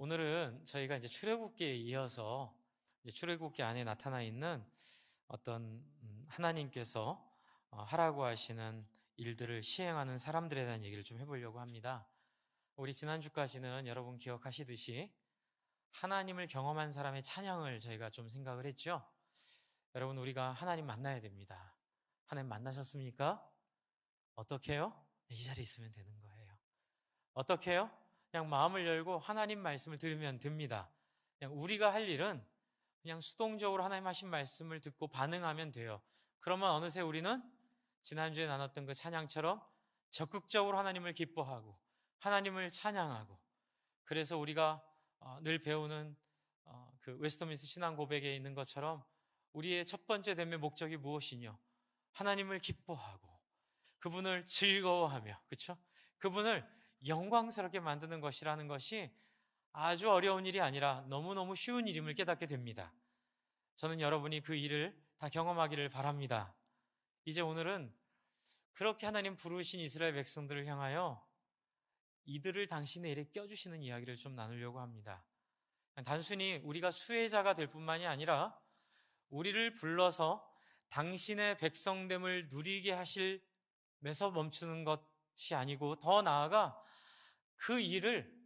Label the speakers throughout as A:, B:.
A: 오늘은 저희가 이제 출애굽기에 이어서 이제 출애굽기 안에 나타나 있는 어떤 하나님께서 하라고 하시는 일들을 시행하는 사람들에 대한 얘기를 좀 해보려고 합니다. 우리 지난주까지는 여러분 기억하시듯이 하나님을 경험한 사람의 찬양을 저희가 좀 생각을 했죠. 여러분, 우리가 하나님 만나야 됩니다. 하나님 만나셨습니까? 어떻게 해요? 이 자리에 있으면 되는 거예요. 어떻게 해요? 그냥 마음을 열고 하나님 말씀을 들으면 됩니다. 그냥 우리가 할 일은 그냥 수동적으로 하나님 하신 말씀을 듣고 반응하면 돼요. 그러면 어느새 우리는 지난주에 나눴던 그 찬양처럼 적극적으로 하나님을 기뻐하고 하나님을 찬양하고, 그래서 우리가 늘 배우는 그 웨스터민스터 신앙 고백에 있는 것처럼 우리의 첫 번째 됨의 목적이 무엇이뇨? 하나님을 기뻐하고 그분을 즐거워하며, 그렇죠? 그분을 영광스럽게 만드는 것이라는 것이 아주 어려운 일이 아니라 너무너무 쉬운 일임을 깨닫게 됩니다. 저는 여러분이 그 일을 다 경험하기를 바랍니다. 이제 오늘은 그렇게 하나님 부르신 이스라엘 백성들을 향하여 이들을 당신의 일에 껴주시는 이야기를 좀 나누려고 합니다. 단순히 우리가 수혜자가 될 뿐만이 아니라 우리를 불러서 당신의 백성됨을 누리게 하실면서 멈추는 것이 아니고, 더 나아가 그 일을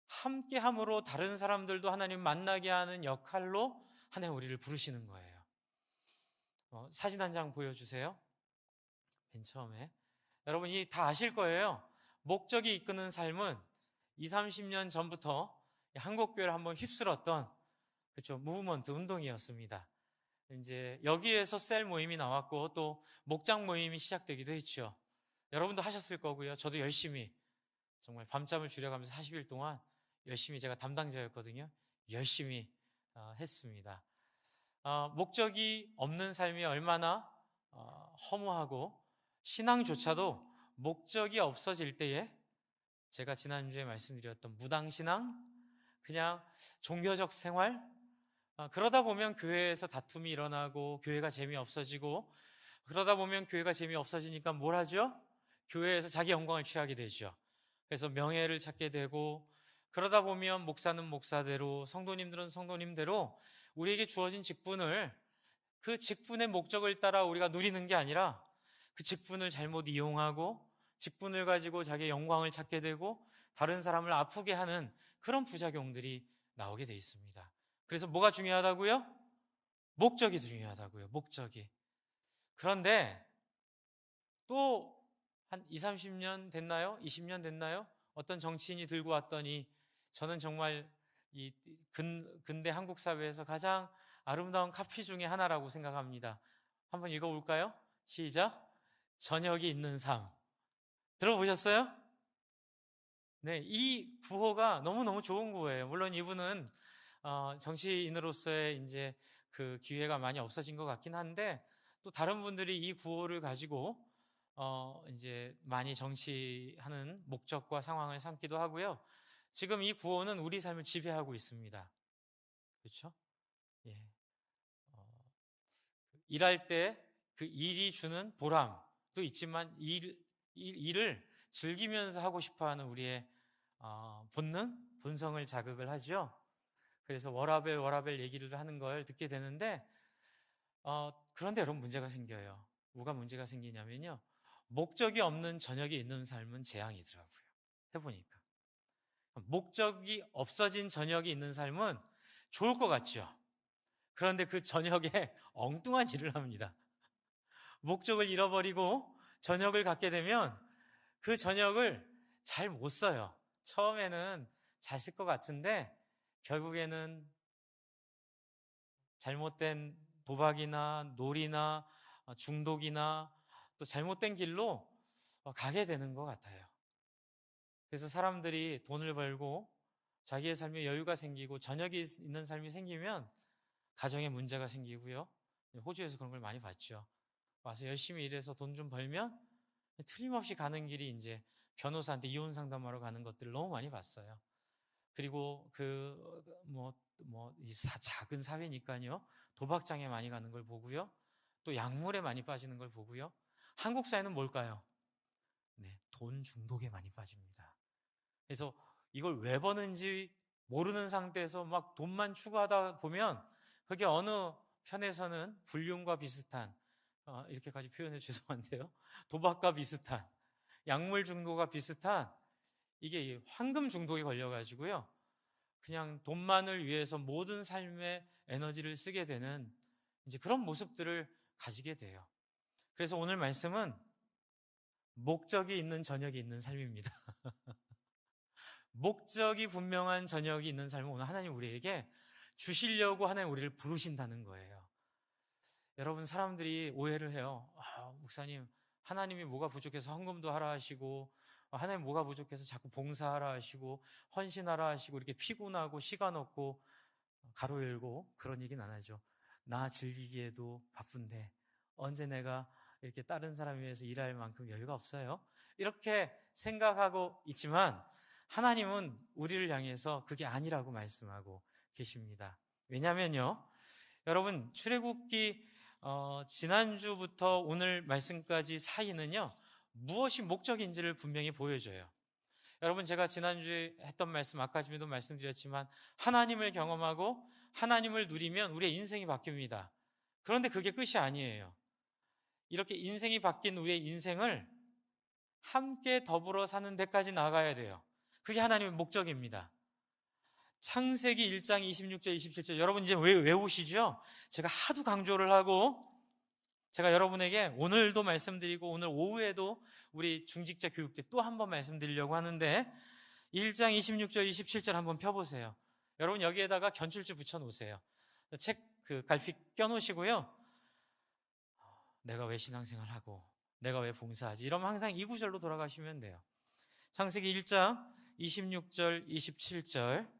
A: 함께 함으로 다른 사람들도 하나님 만나게 하는 역할로 하나님 우리를 부르시는 거예요. 사진 한 장 보여주세요. 맨 처음에 여러분이 다 아실 거예요. 목적이 이끄는 삶은 20, 30년 전부터 한국교회를 한번 휩쓸었던, 그렇죠, 무브먼트 운동이었습니다. 이제 여기에서 셀 모임이 나왔고 또 목장 모임이 시작되기도 했죠. 여러분도 하셨을 거고요. 저도 열심히 정말 밤잠을 줄여가면서 40일 동안 열심히, 제가 담당자였거든요. 열심히 했습니다. 목적이 없는 삶이 얼마나 허무하고, 신앙조차도 목적이 없어질 때에 제가 지난주에 말씀드렸던 무당신앙, 그냥 종교적 생활, 그러다 보면 교회에서 다툼이 일어나고 교회가 재미없어지고, 그러다 보면 교회가 재미없어지니까 뭘 하죠? 교회에서 자기 영광을 취하게 되죠. 그래서 명예를 찾게 되고, 그러다 보면 목사는 목사대로, 성도님들은 성도님대로 우리에게 주어진 직분을, 그 직분의 목적을 따라 우리가 누리는 게 아니라 그 직분을 잘못 이용하고 직분을 가지고 자기의 영광을 찾게 되고 다른 사람을 아프게 하는 그런 부작용들이 나오게 돼 있습니다. 그래서 뭐가 중요하다고요? 목적이 중요하다고요. 목적이. 그런데 또 한 20, 30년 됐나요? 20년 됐나요? 어떤 정치인이 들고 왔더니 저는 정말 이 근대 한국 사회에서 가장 아름다운 카피 중에 하나라고 생각합니다. 한번 읽어볼까요? 시작. 저녁이 있는 삶. 들어보셨어요? 네, 이 구호가 너무너무 좋은 구호예요. 물론 이분은 정치인으로서의 이제 그 기회가 많이 없어진 것 같긴 한데, 또 다른 분들이 이 구호를 가지고 이제 많이 정치하는 목적과 상황을 삼기도 하고요. 지금 이 구호는 우리 삶을 지배하고 있습니다. 그렇죠? 예. 일할 때 그 일이 주는 보람도 있지만 일을 즐기면서 하고 싶어하는 우리의 본능, 본성을 자극을 하죠. 그래서 워라벨 얘기를 하는 걸 듣게 되는데, 그런데 여러분, 문제가 생겨요. 뭐가 문제가 생기냐면요, 목적이 없는 저녁이 있는 삶은 재앙이더라고요. 해보니까 목적이 없어진 저녁이 있는 삶은 좋을 것 같죠. 그런데 그 저녁에 엉뚱한 일을 합니다. 목적을 잃어버리고 저녁을 갖게 되면 그 저녁을 잘 못 써요. 처음에는 잘 쓸 것 같은데 결국에는 잘못된 도박이나 놀이나 중독이나 또 잘못된 길로 가게 되는 것 같아요. 그래서 사람들이 돈을 벌고 자기의 삶에 여유가 생기고 저녁이 있는 삶이 생기면 가정에 문제가 생기고요. 호주에서 그런 걸 많이 봤죠. 와서 열심히 일해서 돈 좀 벌면 틀림없이 가는 길이 이제 변호사한테 이혼 상담하러 가는 것들을 너무 많이 봤어요. 그리고 작은 사회니까요, 도박장에 많이 가는 걸 보고요, 또 약물에 많이 빠지는 걸 보고요. 한국 사회는 뭘까요? 네, 돈 중독에 많이 빠집니다. 그래서 이걸 왜 버는지 모르는 상태에서 막 돈만 추구하다 보면 그게 어느 편에서는 불륜과 비슷한, 이렇게까지 표현해 죄송한데요. 도박과 비슷한, 약물 중독과 비슷한, 이게 황금 중독에 걸려가지고요. 그냥 돈만을 위해서 모든 삶의 에너지를 쓰게 되는 이제 그런 모습들을 가지게 돼요. 그래서 오늘 말씀은 목적이 있는 저녁이 있는 삶입니다. 목적이 분명한 저녁이 있는 삶을 오늘 하나님 우리에게 주시려고 하나님 우리를 부르신다는 거예요. 여러분, 사람들이 오해를 해요. 목사님, 하나님이 뭐가 부족해서 헌금도 하라 하시고, 하나님 뭐가 부족해서 자꾸 봉사하라 하시고, 헌신하라 하시고, 이렇게 피곤하고 시간 없고 가로 열고 그런 얘기는 안 하죠. 나 즐기기에도 바쁜데 언제 내가 이렇게 다른 사람 위해서 일할 만큼 여유가 없어요? 이렇게 생각하고 있지만 하나님은 우리를 향해서 그게 아니라고 말씀하고 계십니다. 왜냐하면요, 여러분, 출애굽기 지난주부터 오늘 말씀까지 사이는요, 무엇이 목적인지를 분명히 보여줘요. 여러분, 제가 지난주에 했던 말씀, 아까 전에도 말씀드렸지만 하나님을 경험하고 하나님을 누리면 우리의 인생이 바뀝니다. 그런데 그게 끝이 아니에요. 이렇게 인생이 바뀐 우리의 인생을 함께 더불어 사는 데까지 나가야 돼요. 그게 하나님의 목적입니다. 창세기 1장 26절 27절 여러분 이제 외우시죠? 제가 하도 강조를 하고 제가 여러분에게 오늘도 말씀드리고 오늘 오후에도 우리 중직자 교육 때 또 한 번 말씀드리려고 하는데 1장 26절 27절 한번 펴보세요. 여러분 여기에다가 견출주 붙여놓으세요. 책 갈피 껴놓으시고요. 내가 왜 신앙생활 하고 내가 왜 봉사하지? 이러면 항상 이 구절로 돌아가시면 돼요. 창세기 1장 26절 27절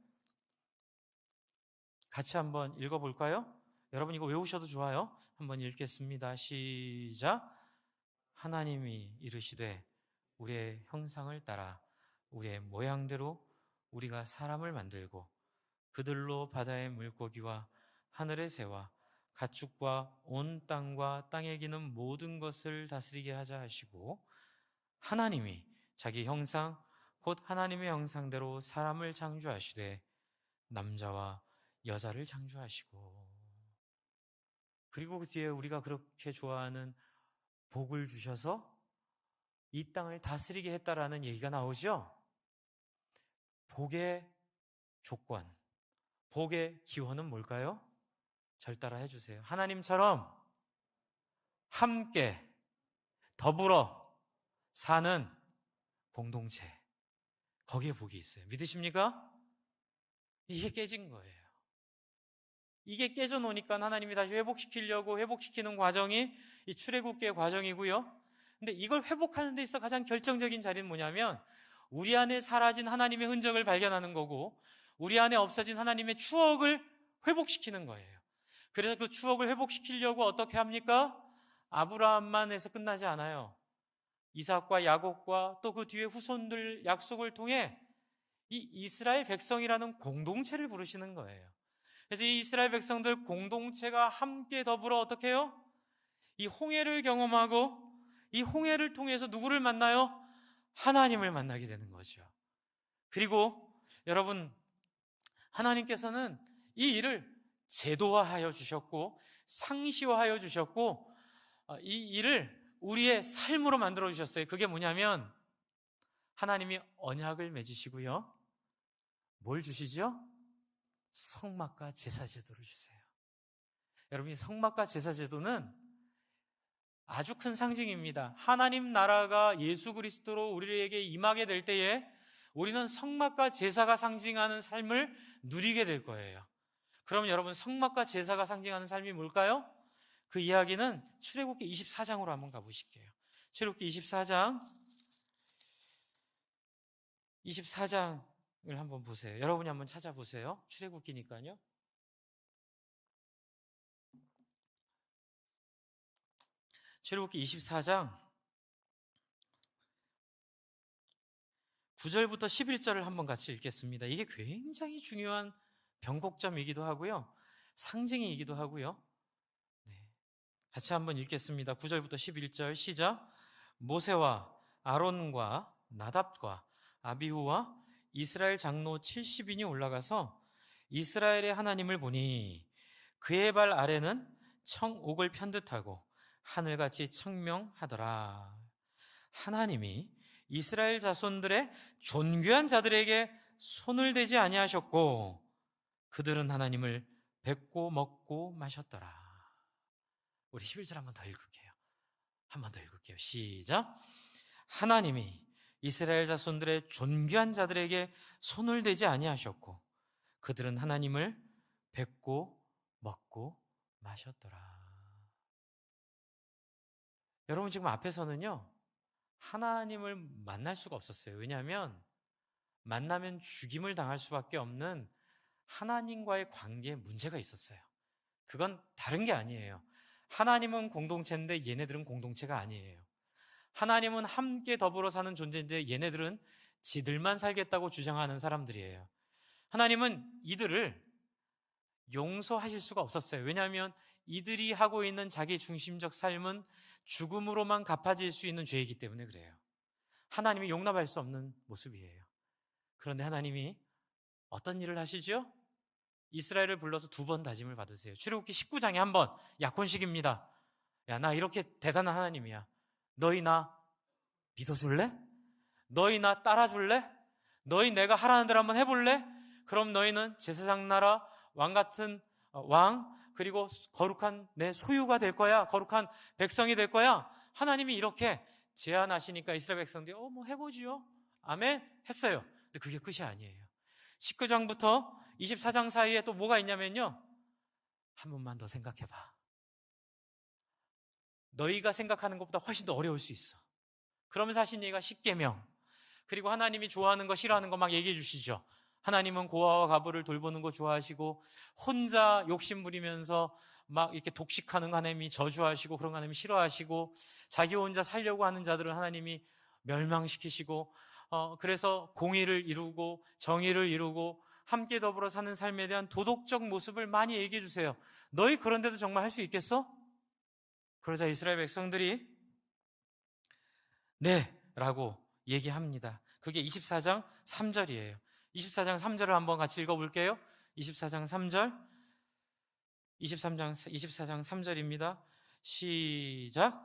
A: 같이 한번 읽어볼까요? 여러분 이거 외우셔도 좋아요. 한번 읽겠습니다. 시작. 하나님이 이르시되 우리의 형상을 따라 우리의 모양대로 우리가 사람을 만들고 그들로 바다의 물고기와 하늘의 새와 가축과 온 땅과 땅에 기는 모든 것을 다스리게 하자 하시고 하나님이 자기 형상 곧 하나님의 형상대로 사람을 창조하시되 남자와 여자를 창조하시고 그리고 그 뒤에 우리가 그렇게 좋아하는 복을 주셔서 이 땅을 다스리게 했다라는 얘기가 나오죠. 복의 조건, 복의 기원은 뭘까요? 절 따라 해주세요. 하나님처럼 함께 더불어 사는 공동체, 거기에 복이 있어요. 믿으십니까? 이게 깨진 거예요. 이게 깨져 놓으니까 하나님이 다시 회복시키려고 회복시키는 과정이 이 출애굽기의 과정이고요. 근데 이걸 회복하는 데 있어 가장 결정적인 자리는 뭐냐면 우리 안에 사라진 하나님의 흔적을 발견하는 거고 우리 안에 없어진 하나님의 추억을 회복시키는 거예요. 그래서 그 추억을 회복시키려고 어떻게 합니까? 아브라함만 해서 끝나지 않아요. 이삭과 야곱과 또 그 뒤에 후손들 약속을 통해 이 이스라엘 백성이라는 공동체를 부르시는 거예요. 그래서 이 이스라엘 백성들 공동체가 함께 더불어 어떻게 해요? 이 홍해를 경험하고 이 홍해를 통해서 누구를 만나요? 하나님을 만나게 되는 거죠. 그리고 여러분, 하나님께서는 이 일을 제도화하여 주셨고 상시화하여 주셨고 이 일을 우리의 삶으로 만들어 주셨어요. 그게 뭐냐면 하나님이 언약을 맺으시고요. 뭘 주시죠? 성막과 제사제도를 주세요. 여러분, 이 성막과 제사제도는 아주 큰 상징입니다. 하나님 나라가 예수 그리스도로 우리에게 임하게 될 때에 우리는 성막과 제사가 상징하는 삶을 누리게 될 거예요. 그럼 여러분, 성막과 제사가 상징하는 삶이 뭘까요? 그 이야기는 출애굽기 24장으로 한번 가보실게요. 출애굽기 24장을 한번 보세요. 여러분이 한번 찾아보세요. 출애굽기니까요. 출애굽기 24장 9절부터 11절을 한번 같이 읽겠습니다. 이게 굉장히 중요한 변곡점이기도 하고요. 상징이기도 하고요. 같이 한번 읽겠습니다. 9절부터 11절 시작. 모세와 아론과 나답과 아비후와 이스라엘 장로 70인이 올라가서 이스라엘의 하나님을 보니 그의 발 아래는 청옥을 편듯하고 하늘같이 청명하더라. 하나님이 이스라엘 자손들의 존귀한 자들에게 손을 대지 아니하셨고 그들은 하나님을 뵙고 먹고 마셨더라. 우리 11절 한 번 더 읽을게요. 한 번 더 읽을게요. 시작. 하나님이 이스라엘 자손들의 존귀한 자들에게 손을 대지 아니하셨고 그들은 하나님을 뵙고 먹고 마셨더라. 여러분 지금 앞에서는요 하나님을 만날 수가 없었어요. 왜냐하면 만나면 죽임을 당할 수밖에 없는 하나님과의 관계에 문제가 있었어요. 그건 다른 게 아니에요. 하나님은 공동체인데 얘네들은 공동체가 아니에요. 하나님은 함께 더불어 사는 존재인데 얘네들은 지들만 살겠다고 주장하는 사람들이에요. 하나님은 이들을 용서하실 수가 없었어요. 왜냐하면 이들이 하고 있는 자기 중심적 삶은 죽음으로만 갚아질 수 있는 죄이기 때문에 그래요. 하나님이 용납할 수 없는 모습이에요. 그런데 하나님이 어떤 일을 하시죠? 이스라엘을 불러서 2번 다짐을 받으세요. 출애굽기 19장에 한 번, 약혼식입니다. 야, 나 이렇게 대단한 하나님이야. 너희 나 믿어줄래? 너희 나 따라줄래? 너희 내가 하라는 대로 한번 해볼래? 그럼 너희는 제사장 나라 왕 같은 왕 그리고 거룩한 내 소유가 될 거야. 거룩한 백성이 될 거야. 하나님이 이렇게 제안하시니까 이스라엘 백성들이 뭐 해보지요. 아멘 했어요. 근데 그게 끝이 아니에요. 19장부터 24장 사이에 또 뭐가 있냐면요. 한 번만 더 생각해봐. 너희가 생각하는 것보다 훨씬 더 어려울 수 있어. 그러면서 하신 얘기가 십계명. 그리고 하나님이 좋아하는 거 싫어하는 거 막 얘기해 주시죠. 하나님은 고아와 과부를 돌보는 거 좋아하시고 혼자 욕심 부리면서 막 이렇게 독식하는 하나님이 저주하시고 그런 하나님이 싫어하시고 자기 혼자 살려고 하는 자들은 하나님이 멸망시키시고 그래서 공의를 이루고 정의를 이루고 함께 더불어 사는 삶에 대한 도덕적 모습을 많이 얘기해 주세요. 너희 그런데도 정말 할 수 있겠어? 그러자 이스라엘 백성들이 네 라고 얘기합니다. 그게 24장 3절이에요. 24장 3절을 한번 같이 읽어볼게요. 24장 3절 24장 3절입니다. 시작.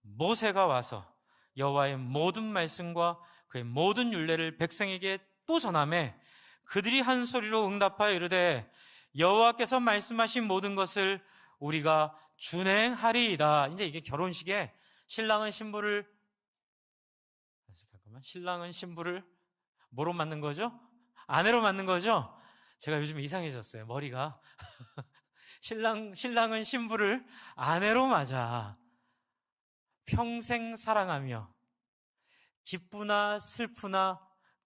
A: 모세가 와서 여호와의 모든 말씀과 그의 모든 율례를 백성에게 또 전하매 그들이 한 소리로 응답하여 이르되 여호와께서 말씀하신 모든 것을 우리가 준행하리이다. 이제 이게 결혼식에 신랑은 신부를 뭐로 맞는 거죠? 아내로 맞는 거죠? 제가 요즘 이상해졌어요. 머리가. 신랑은 신부를 아내로 맞아. 평생 사랑하며 기쁘나 슬프나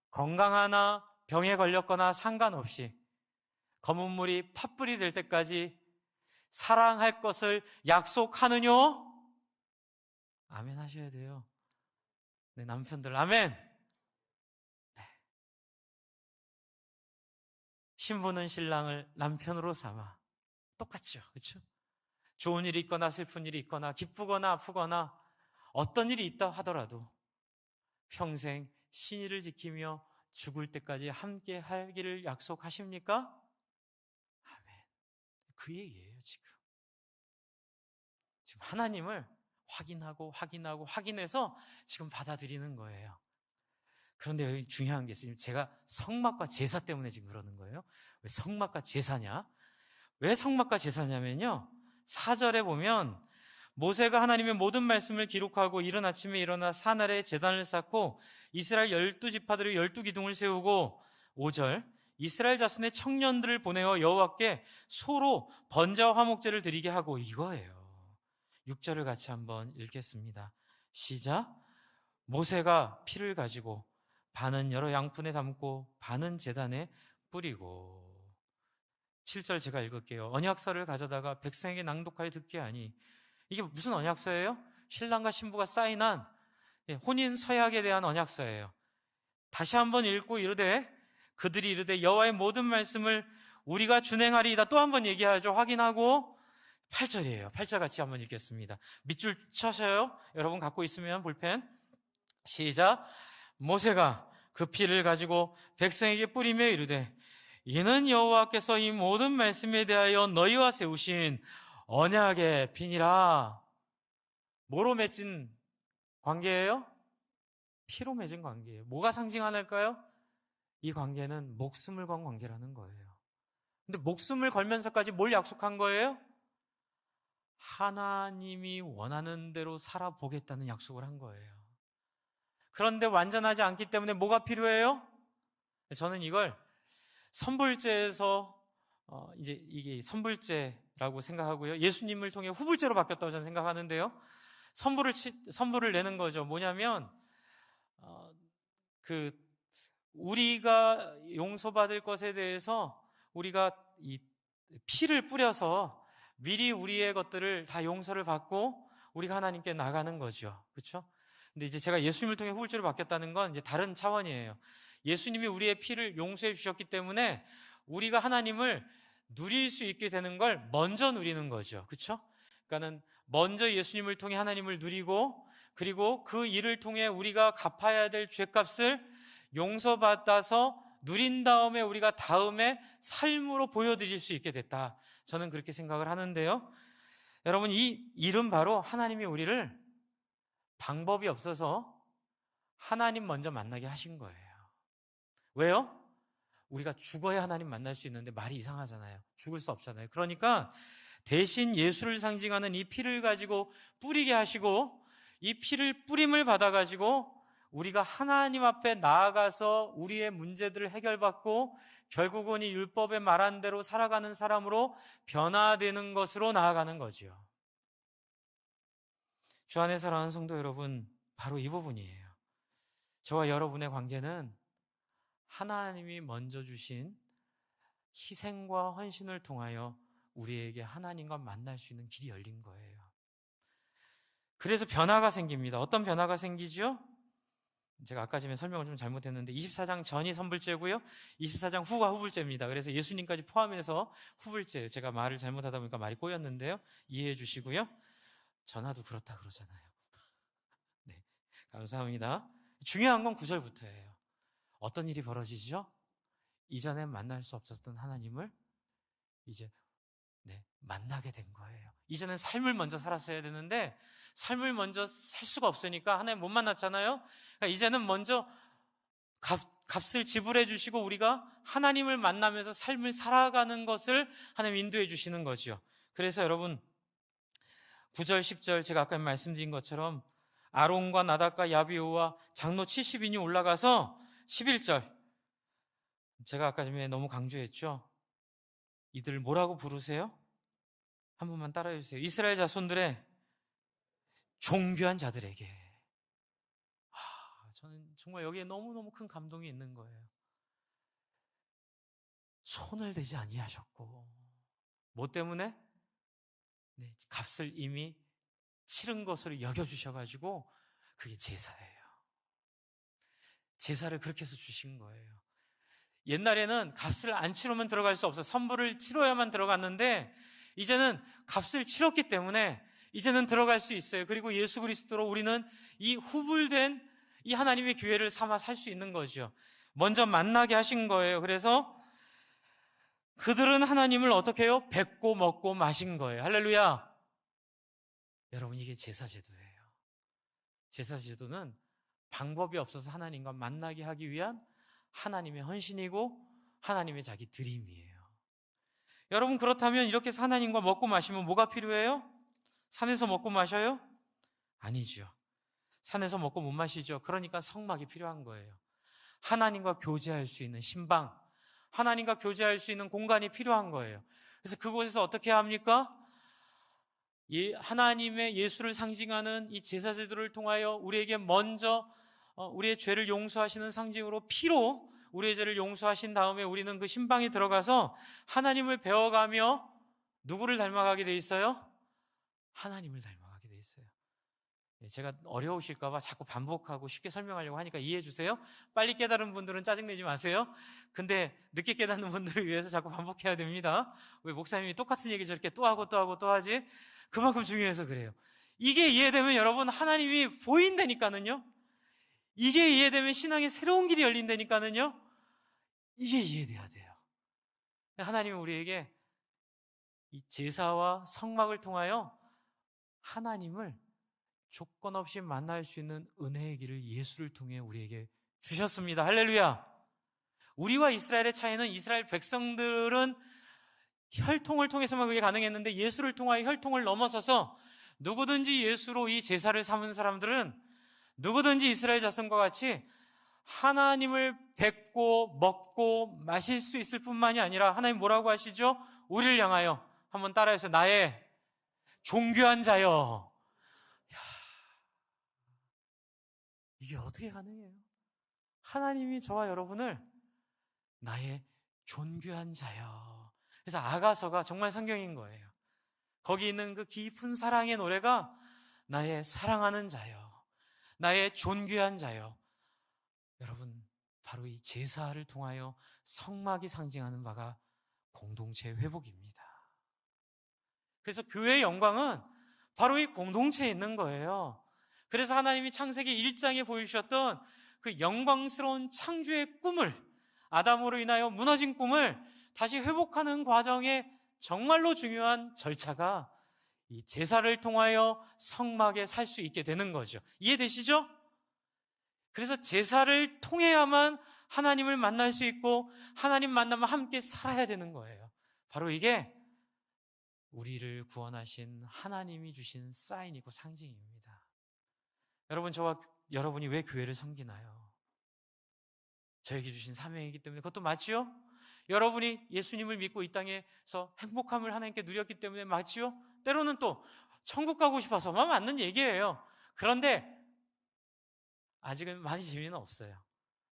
A: 건강하나 병에 걸렸거나 상관없이 검은 물이 팥불이 될 때까지 사랑할 것을 약속하느뇨? 아멘 하셔야 돼요. 네, 남편들 아멘. 네. 신부는 신랑을 남편으로 삼아. 똑같죠. 그렇죠? 좋은 일이 있거나 슬픈 일이 있거나 기쁘거나 아프거나 어떤 일이 있다 하더라도 평생 신의를 지키며 죽을 때까지 함께 하기를 약속하십니까? 아멘. 그 얘기예요, 지금. 지금 하나님을 확인해서 지금 받아들이는 거예요. 그런데 여기 중요한 게 있어요. 제가 성막과 제사 때문에 지금 그러는 거예요. 왜 성막과 제사냐? 왜 성막과 제사냐면요. 4절에 보면 모세가 하나님의 모든 말씀을 기록하고 이른 아침에 일어나 산 아래에 제단을 쌓고 이스라엘 12지파들의 12기둥을 세우고 5절 이스라엘 자손의 청년들을 보내어 여호와께 소로 번제와 화목제를 드리게 하고 이거예요. 6절을 같이 한번 읽겠습니다. 시작. 모세가 피를 가지고 반은 여러 양푼에 담고 반은 제단에 뿌리고 7절 제가 읽을게요. 언약서를 가져다가 백성에게 낭독하여 듣게 하니 이게 무슨 언약서예요? 신랑과 신부가 사인한 혼인 서약에 대한 언약서예요. 다시 한번 읽고 그들이 이르되 여호와의 모든 말씀을 우리가 준행하리이다. 또 한번 얘기하죠. 확인하고 8절이에요. 8절 같이 한번 읽겠습니다. 밑줄 쳐셔요. 여러분 갖고 있으면 볼펜. 시작. 모세가 그 피를 가지고 백성에게 뿌리며 이르되 이는 여호와께서 이 모든 말씀에 대하여 너희와 세우신 언약의 피니라. 뭐로 맺은 관계예요? 피로 맺은 관계예요. 뭐가 상징하는까요? 이 관계는 목숨을 건 관계라는 거예요. 근데 목숨을 걸면서까지 뭘 약속한 거예요? 하나님이 원하는 대로 살아보겠다는 약속을 한 거예요. 그런데 완전하지 않기 때문에 뭐가 필요해요? 저는 이걸 선불제에서 이제 이게 선불제라고 생각하고요. 예수님을 통해 후불제로 바뀌었다고 저는 생각하는데요. 선불을 내는 거죠. 뭐냐면 우리가 용서받을 것에 대해서 우리가 이 피를 뿌려서 미리 우리의 것들을 다 용서를 받고 우리가 하나님께 나가는 거죠. 그렇죠? 근데 이제 제가 예수님을 통해 후불제로 바뀌었다는 건 이제 다른 차원이에요. 예수님이 우리의 피를 용서해 주셨기 때문에 우리가 하나님을 누릴 수 있게 되는 걸 먼저 누리는 거죠. 그렇죠? 그러니까는 먼저 예수님을 통해 하나님을 누리고 그리고 그 일을 통해 우리가 갚아야 될 죄값을 용서받아서 누린 다음에 우리가 다음에 삶으로 보여드릴 수 있게 됐다. 저는 그렇게 생각을 하는데요. 여러분, 이 일은 바로 하나님이 우리를 방법이 없어서 하나님 먼저 만나게 하신 거예요. 왜요? 우리가 죽어야 하나님 만날 수 있는데 말이 이상하잖아요. 죽을 수 없잖아요. 그러니까 대신 예수를 상징하는 이 피를 가지고 뿌리게 하시고 이 피를 뿌림을 받아가지고 우리가 하나님 앞에 나아가서 우리의 문제들을 해결받고 결국은 이 율법에 말한 대로 살아가는 사람으로 변화되는 것으로 나아가는 거지요. 주 안에 사랑하는 성도 여러분, 바로 이 부분이에요. 저와 여러분의 관계는 하나님이 먼저 주신 희생과 헌신을 통하여 우리에게 하나님과 만날 수 있는 길이 열린 거예요. 그래서 변화가 생깁니다. 어떤 변화가 생기죠? 제가 아까 전에 설명을 좀 잘못했는데 24장 전이 선불제고요. 24장 후가 후불제입니다. 그래서 예수님까지 포함해서 후불제예요. 제가 말을 잘못하다 보니까 말이 꼬였는데요. 이해해 주시고요. 전하도 그렇다 그러잖아요. 네, 감사합니다. 중요한 건 9절부터예요. 어떤 일이 벌어지죠? 이전에 만날 수 없었던 하나님을 이제 만나게 된 거예요. 이전엔 삶을 먼저 살았어야 되는데 삶을 먼저 살 수가 없으니까 하나님 못 만났잖아요. 그러니까 이제는 먼저 값을 지불해 주시고 우리가 하나님을 만나면서 삶을 살아가는 것을 하나님 인도해 주시는 거죠. 그래서 여러분 9절 10절 제가 아까 말씀드린 것처럼 아론과 나답과 야비오와 장로 70인이 올라가서 11절 제가 아까 전에 너무 강조했죠. 이들 뭐라고 부르세요? 한 번만 따라해 주세요. 이스라엘 자손들의 종교한 자들에게. 저는 정말 여기에 너무너무 큰 감동이 있는 거예요. 손을 대지 아니하셨고 뭐 때문에? 값을 이미 치른 것으로 여겨주셔가지고 그게 제사예요. 제사를 그렇게 해서 주신 거예요. 옛날에는 값을 안 치르면 들어갈 수 없어요. 선불을 치러야만 들어갔는데 이제는 값을 치렀기 때문에 이제는 들어갈 수 있어요. 그리고 예수 그리스도로 우리는 이 후불된 이 하나님의 교회를 삼아 살 수 있는 거죠. 먼저 만나게 하신 거예요. 그래서 그들은 하나님을 어떻게 해요? 뵙고 먹고 마신 거예요. 할렐루야. 여러분, 이게 제사제도예요. 제사제도는 방법이 없어서 하나님과 만나게 하기 위한 하나님의 헌신이고 하나님의 자기 드림이에요. 여러분, 그렇다면 이렇게 해서 하나님과 먹고 마시면 뭐가 필요해요? 산에서 먹고 마셔요? 아니죠. 산에서 먹고 못 마시죠. 그러니까 성막이 필요한 거예요. 하나님과 교제할 수 있는 신방, 하나님과 교제할 수 있는 공간이 필요한 거예요. 그래서 그곳에서 어떻게 합니까? 하나님의 예수를 상징하는 이 제사제도를 통하여 우리에게 먼저 우리의 죄를 용서하시는 상징으로 피로 우리의 죄를 용서하신 다음에 우리는 그 신방에 들어가서 하나님을 배워가며 누구를 닮아가게 돼 있어요? 하나님을 닮아가게 돼 있어요. 제가 어려우실까 봐 자꾸 반복하고 쉽게 설명하려고 하니까 이해해 주세요. 빨리 깨달은 분들은 짜증내지 마세요. 근데 늦게 깨닫는 분들을 위해서 자꾸 반복해야 됩니다. 왜 목사님이 똑같은 얘기 저렇게 또 하고 또 하고 또 하지? 그만큼 중요해서 그래요. 이게 이해되면 여러분 하나님이 보인다니까는요. 이게 이해되면 신앙의 새로운 길이 열린다니까는요. 이게 이해돼야 돼요. 하나님은 우리에게 이 제사와 성막을 통하여 하나님을 조건 없이 만날 수 있는 은혜의 길을 예수를 통해 우리에게 주셨습니다. 할렐루야. 우리와 이스라엘의 차이는 이스라엘 백성들은 혈통을 통해서만 그게 가능했는데 예수를 통하여 혈통을 넘어서서 누구든지 예수로 이 제사를 삼은 사람들은 누구든지 이스라엘 자손과 같이 하나님을 뵙고 먹고 마실 수 있을 뿐만이 아니라 하나님 뭐라고 하시죠? 우리를 향하여 한번 따라해서 나의 존귀한 자여. 야, 이게 어떻게 가능해요? 하나님이 저와 여러분을 나의 존귀한 자여. 그래서 아가서가 정말 성경인 거예요. 거기 있는 그 깊은 사랑의 노래가 나의 사랑하는 자여, 나의 존귀한 자여. 여러분, 바로 이 제사를 통하여 성막이 상징하는 바가 공동체의 회복입니다. 그래서 교회의 영광은 바로 이 공동체에 있는 거예요. 그래서 하나님이 창세기 1장에 보여주셨던 그 영광스러운 창조의 꿈을, 아담으로 인하여 무너진 꿈을 다시 회복하는 과정에 정말로 중요한 절차가 이 제사를 통하여 성막에 살 수 있게 되는 거죠. 이해되시죠? 그래서 제사를 통해야만 하나님을 만날 수 있고 하나님 만나면 함께 살아야 되는 거예요. 바로 이게 우리를 구원하신 하나님이 주신 사인이고 상징입니다. 여러분, 저와 여러분이 왜 교회를 섬기나요? 저에게 주신 사명이기 때문에. 그것도 맞지요? 여러분이 예수님을 믿고 이 땅에서 행복함을 하나님께 누렸기 때문에 맞지요? 때로는 또 천국 가고 싶어서 맞는 얘기예요. 그런데 아직은 많이 재미는 없어요.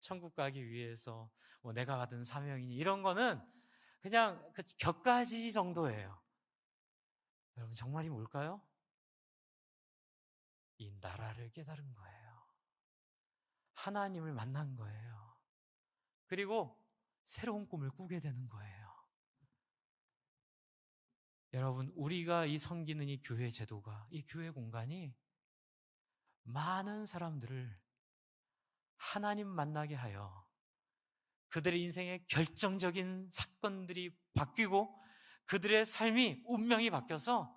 A: 천국 가기 위해서 뭐 내가 받은 사명이니 이런 거는 그냥 그 격가지 정도예요. 여러분, 정말이 뭘까요? 이 나라를 깨달은 거예요. 하나님을 만난 거예요. 그리고 새로운 꿈을 꾸게 되는 거예요. 여러분, 우리가 이 섬기는 이 교회 제도가, 이 교회 공간이 많은 사람들을 하나님 만나게 하여 그들의 인생의 결정적인 사건들이 바뀌고 그들의 삶이 운명이 바뀌어서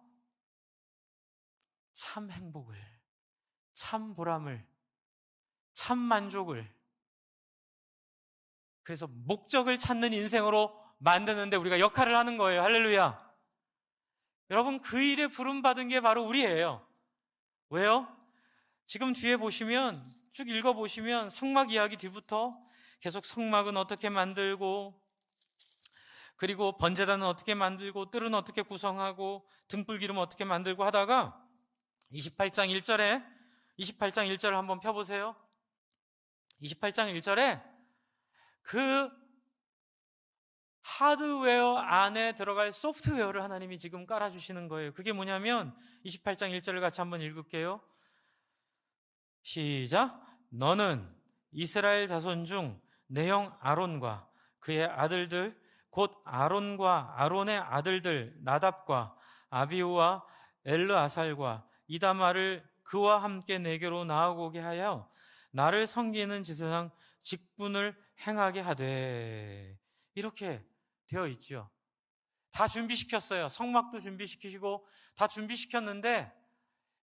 A: 참 행복을, 참 보람을, 참 만족을, 그래서 목적을 찾는 인생으로 만드는데 우리가 역할을 하는 거예요. 할렐루야. 여러분, 그 일에 부름받은 게 바로 우리예요. 왜요? 지금 뒤에 보시면, 쭉 읽어보시면 성막 이야기 뒤부터 계속 성막은 어떻게 만들고, 그리고 번제단은 어떻게 만들고, 뜰은 어떻게 구성하고, 등불기름 어떻게 만들고 하다가 28장 1절을 한번 펴보세요. 28장 1절에 그 하드웨어 안에 들어갈 소프트웨어를 하나님이 지금 깔아주시는 거예요. 그게 뭐냐면 28장 1절을 같이 한번 읽을게요. 시작. 너는 이스라엘 자손 중 내 형 아론과 그의 아들들 곧 아론과 아론의 아들들 나답과 아비후와 엘르아살과 이다마를 그와 함께 내게로 나아오게 하여 나를 섬기는 제사장 직분을 행하게 하되. 이렇게 되어 있죠. 다 준비시켰어요. 성막도 준비시키시고 다 준비시켰는데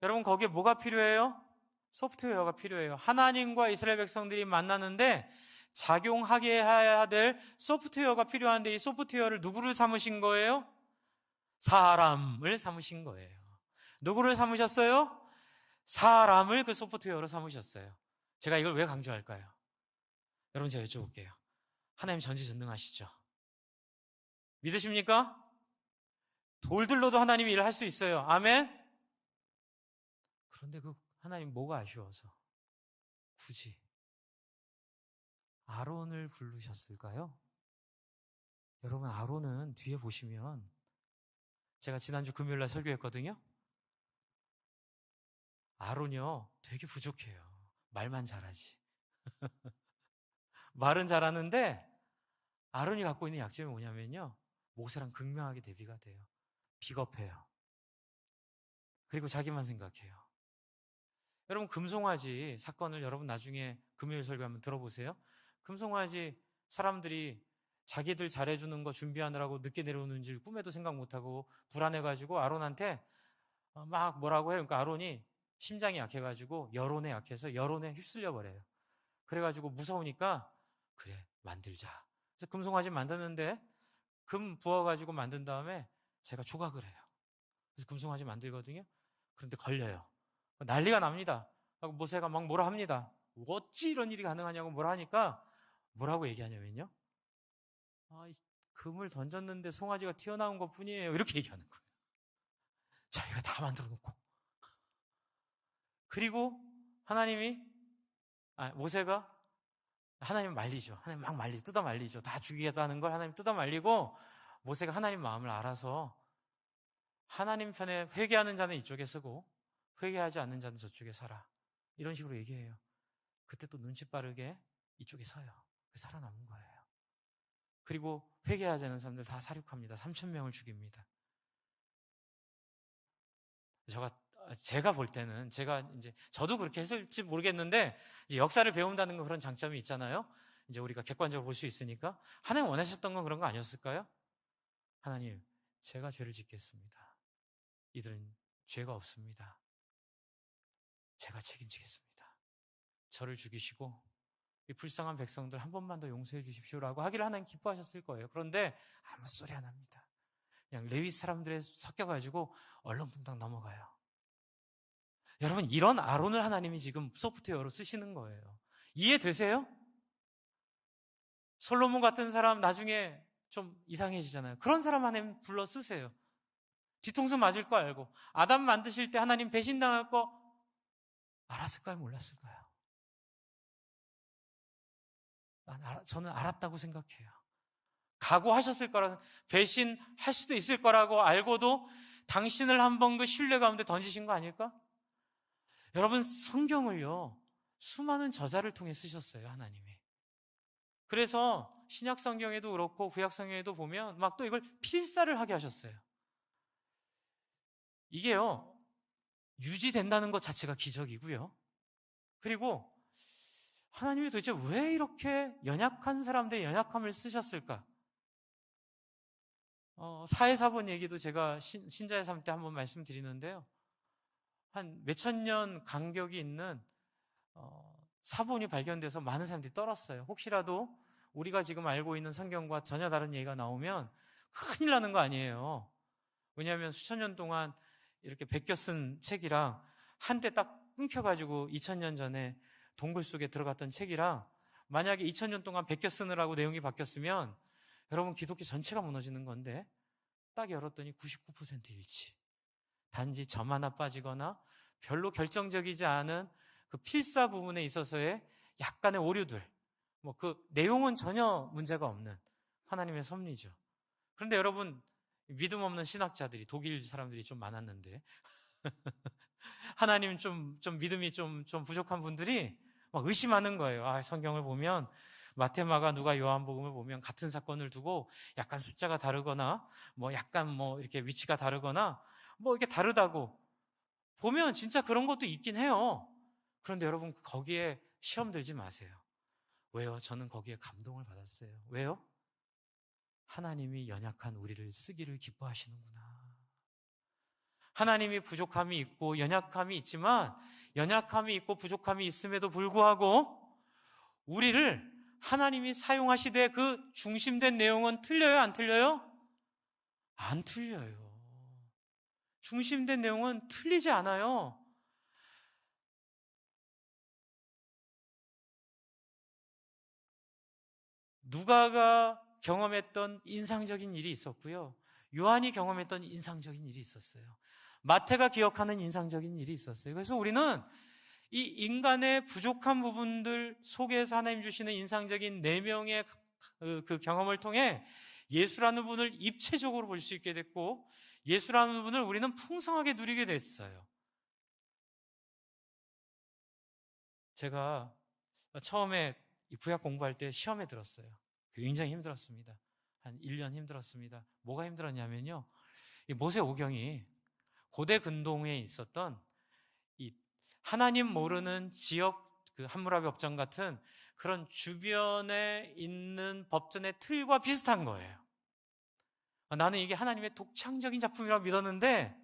A: 여러분, 거기에 뭐가 필요해요? 소프트웨어가 필요해요. 하나님과 이스라엘 백성들이 만나는데 작용하게 해야 될 소프트웨어가 필요한데 이 소프트웨어를 누구를 삼으신 거예요? 사람을 삼으신 거예요. 누구를 삼으셨어요? 사람을 그 소프트웨어로 삼으셨어요. 제가 이걸 왜 강조할까요? 여러분, 제가 여쭤볼게요. 하나님 전지전능하시죠? 믿으십니까? 돌들로도 하나님이 일을 할 수 있어요. 아멘? 그런데 그 하나님 뭐가 아쉬워서 굳이 아론을 부르셨을까요? 여러분, 아론은 뒤에 보시면 제가 지난주 금요일날 설교했거든요. 아론이요 되게 부족해요. 말만 잘하지. 말은 잘하는데 아론이 갖고 있는 약점이 뭐냐면요, 모세랑 극명하게 대비가 돼요. 비겁해요. 그리고 자기만 생각해요. 여러분, 금송아지 사건을 여러분 나중에 금요일 설교 한번 들어보세요. 금송아지 사람들이 자기들 잘해주는 거 준비하느라고 늦게 내려오는 줄 꿈에도 생각 못하고 불안해가지고 아론한테 막 뭐라고 해요. 그러니까 아론이 심장이 약해가지고 여론에 약해서 여론에 휩쓸려 버려요. 그래가지고 무서우니까 그래 만들자. 그래서 금송아지 만드는데 금 부어가지고 만든 다음에 제가 조각을 해요. 그래서 금송아지 만들거든요. 그런데 걸려요. 난리가 납니다. 모세가 막 뭐라 합니다. 어찌 이런 일이 가능하냐고 뭐라 하니까 뭐라고 얘기하냐면요. 금을 던졌는데 송아지가 튀어나온 것 뿐이에요. 이렇게 얘기하는 거예요. 자기가 다 만들어 놓고. 그리고 모세가 하나님 말리죠. 하나님 막 뜯어 말리죠. 다 죽이겠다는 걸 하나님 뜯어 말리고 모세가 하나님 마음을 알아서 하나님 편에 회개하는 자는 이쪽에 서고 회개하지 않는 자는 저쪽에 서라. 이런 식으로 얘기해요. 그때 또 눈치 빠르게 이쪽에 서요. 살아남은 거예요. 그리고 회개하지 않는 사람들 다 사륙합니다. 3,000명을 죽입니다. 제가 볼 때는 저도 그렇게 했을지 모르겠는데 역사를 배운다는 건 그런 장점이 있잖아요. 이제 우리가 객관적으로 볼 수 있으니까 하나님 원하셨던 건 그런 거 아니었을까요? 하나님, 제가 죄를 짓겠습니다. 이들은 죄가 없습니다. 제가 책임지겠습니다. 저를 죽이시고 이 불쌍한 백성들 한 번만 더 용서해 주십시오라고 하기를 하나님 기뻐하셨을 거예요. 그런데 아무 소리 안 합니다. 그냥 레위 사람들에 섞여가지고 얼렁뚱땅 넘어가요. 여러분, 이런 아론을 하나님이 지금 소프트웨어로 쓰시는 거예요. 이해되세요? 솔로몬 같은 사람 나중에 좀 이상해지잖아요. 그런 사람 하나님 불러 쓰세요. 뒤통수 맞을 거 알고 아담 만드실 때 하나님 배신당할 거 알았을까요? 몰랐을까요? 저는 알았다고 생각해요. 각오하셨을 거라, 배신할 수도 있을 거라고 알고도 당신을 한번 그 신뢰 가운데 던지신 거 아닐까? 여러분, 성경을요 수많은 저자를 통해 쓰셨어요. 하나님이. 그래서 신약 성경에도 그렇고 구약 성경에도 보면 막 또 이걸 필사를 하게 하셨어요. 이게요 유지된다는 것 자체가 기적이고요. 그리고 하나님이 도대체 왜 이렇게 연약한 사람들의 연약함을 쓰셨을까? 사회사본 얘기도 제가 신자의 삶 때 한번 말씀드리는데요. 한 몇천 년 간격이 있는 사본이 발견돼서 많은 사람들이 떨었어요. 혹시라도 우리가 지금 알고 있는 성경과 전혀 다른 얘기가 나오면 큰일 나는 거 아니에요. 왜냐하면 수천 년 동안 이렇게 베껴 쓴 책이랑 한때 딱 끊겨가지고 2000년 전에 동굴 속에 들어갔던 책이랑 만약에 2000년 동안 베껴 쓰느라고 내용이 바뀌었으면 여러분 기독교 전체가 무너지는 건데 딱 열었더니 99% 일치. 단지 점 하나 빠지거나 별로 결정적이지 않은 그 필사 부분에 있어서의 약간의 오류들, 그 내용은 전혀 문제가 없는 하나님의 섭리죠. 그런데 여러분, 믿음 없는 신학자들이, 독일 사람들이 좀 많았는데 하나님 믿음이 좀 부족한 분들이 막 의심하는 거예요. 성경을 보면 마태, 마가, 누가, 요한복음을 보면 같은 사건을 두고 약간 숫자가 다르거나 약간 이렇게 위치가 다르거나 이렇게 다르다고 보면 진짜 그런 것도 있긴 해요. 그런데 여러분, 거기에 시험 들지 마세요. 왜요? 저는 거기에 감동을 받았어요. 왜요? 하나님이 연약한 우리를 쓰기를 기뻐하시는구나. 하나님이 부족함이 있고 연약함이 있지만 연약함이 있고 부족함이 있음에도 불구하고 우리를 하나님이 사용하시되 그 중심된 내용은 틀려요? 안 틀려요? 안 틀려요. 중심된 내용은 틀리지 않아요. 누가가 경험했던 인상적인 일이 있었고요. 요한이 경험했던 인상적인 일이 있었어요. 마태가 기억하는 인상적인 일이 있었어요. 그래서 우리는 이 인간의 부족한 부분들 속에서 하나님 주시는 인상적인 4명의 그 경험을 통해 예수라는 분을 입체적으로 볼 수 있게 됐고 예수라는 분을 우리는 풍성하게 누리게 됐어요. 제가 처음에 구약 공부할 때 시험에 들었어요. 굉장히 힘들었습니다. 한 1년 힘들었습니다. 뭐가 힘들었냐면요. 이 모세오경이 고대 근동에 있었던 이 하나님 모르는 지역, 그 함무라비 법전 같은 그런 주변에 있는 법전의 틀과 비슷한 거예요. 나는 이게 하나님의 독창적인 작품이라고 믿었는데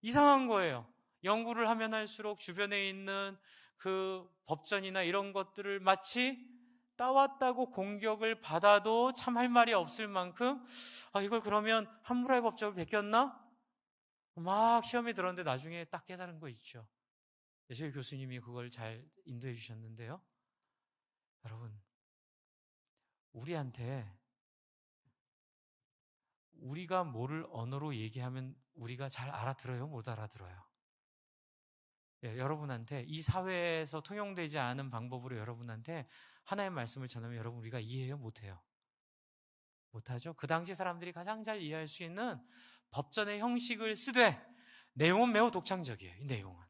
A: 이상한 거예요. 연구를 하면 할수록 주변에 있는 그 법전이나 이런 것들을 마치 따왔다고 공격을 받아도 참 할 말이 없을 만큼 이걸 그러면 함무라비 법적을 베꼈나? 막 시험에 들었는데 나중에 딱 깨달은 거 있죠. 저희 교수님이 그걸 잘 인도해 주셨는데요. 여러분, 우리한테 우리가 모를 언어로 얘기하면 우리가 잘 알아들어요? 못 알아들어요? 여러분한테 이 사회에서 통용되지 않은 방법으로 여러분한테 하나의 말씀을 전하면 여러분 우리가 이해해요? 못해요? 못하죠? 그 당시 사람들이 가장 잘 이해할 수 있는 법전의 형식을 쓰되 내용은 매우 독창적이에요. 이 내용은.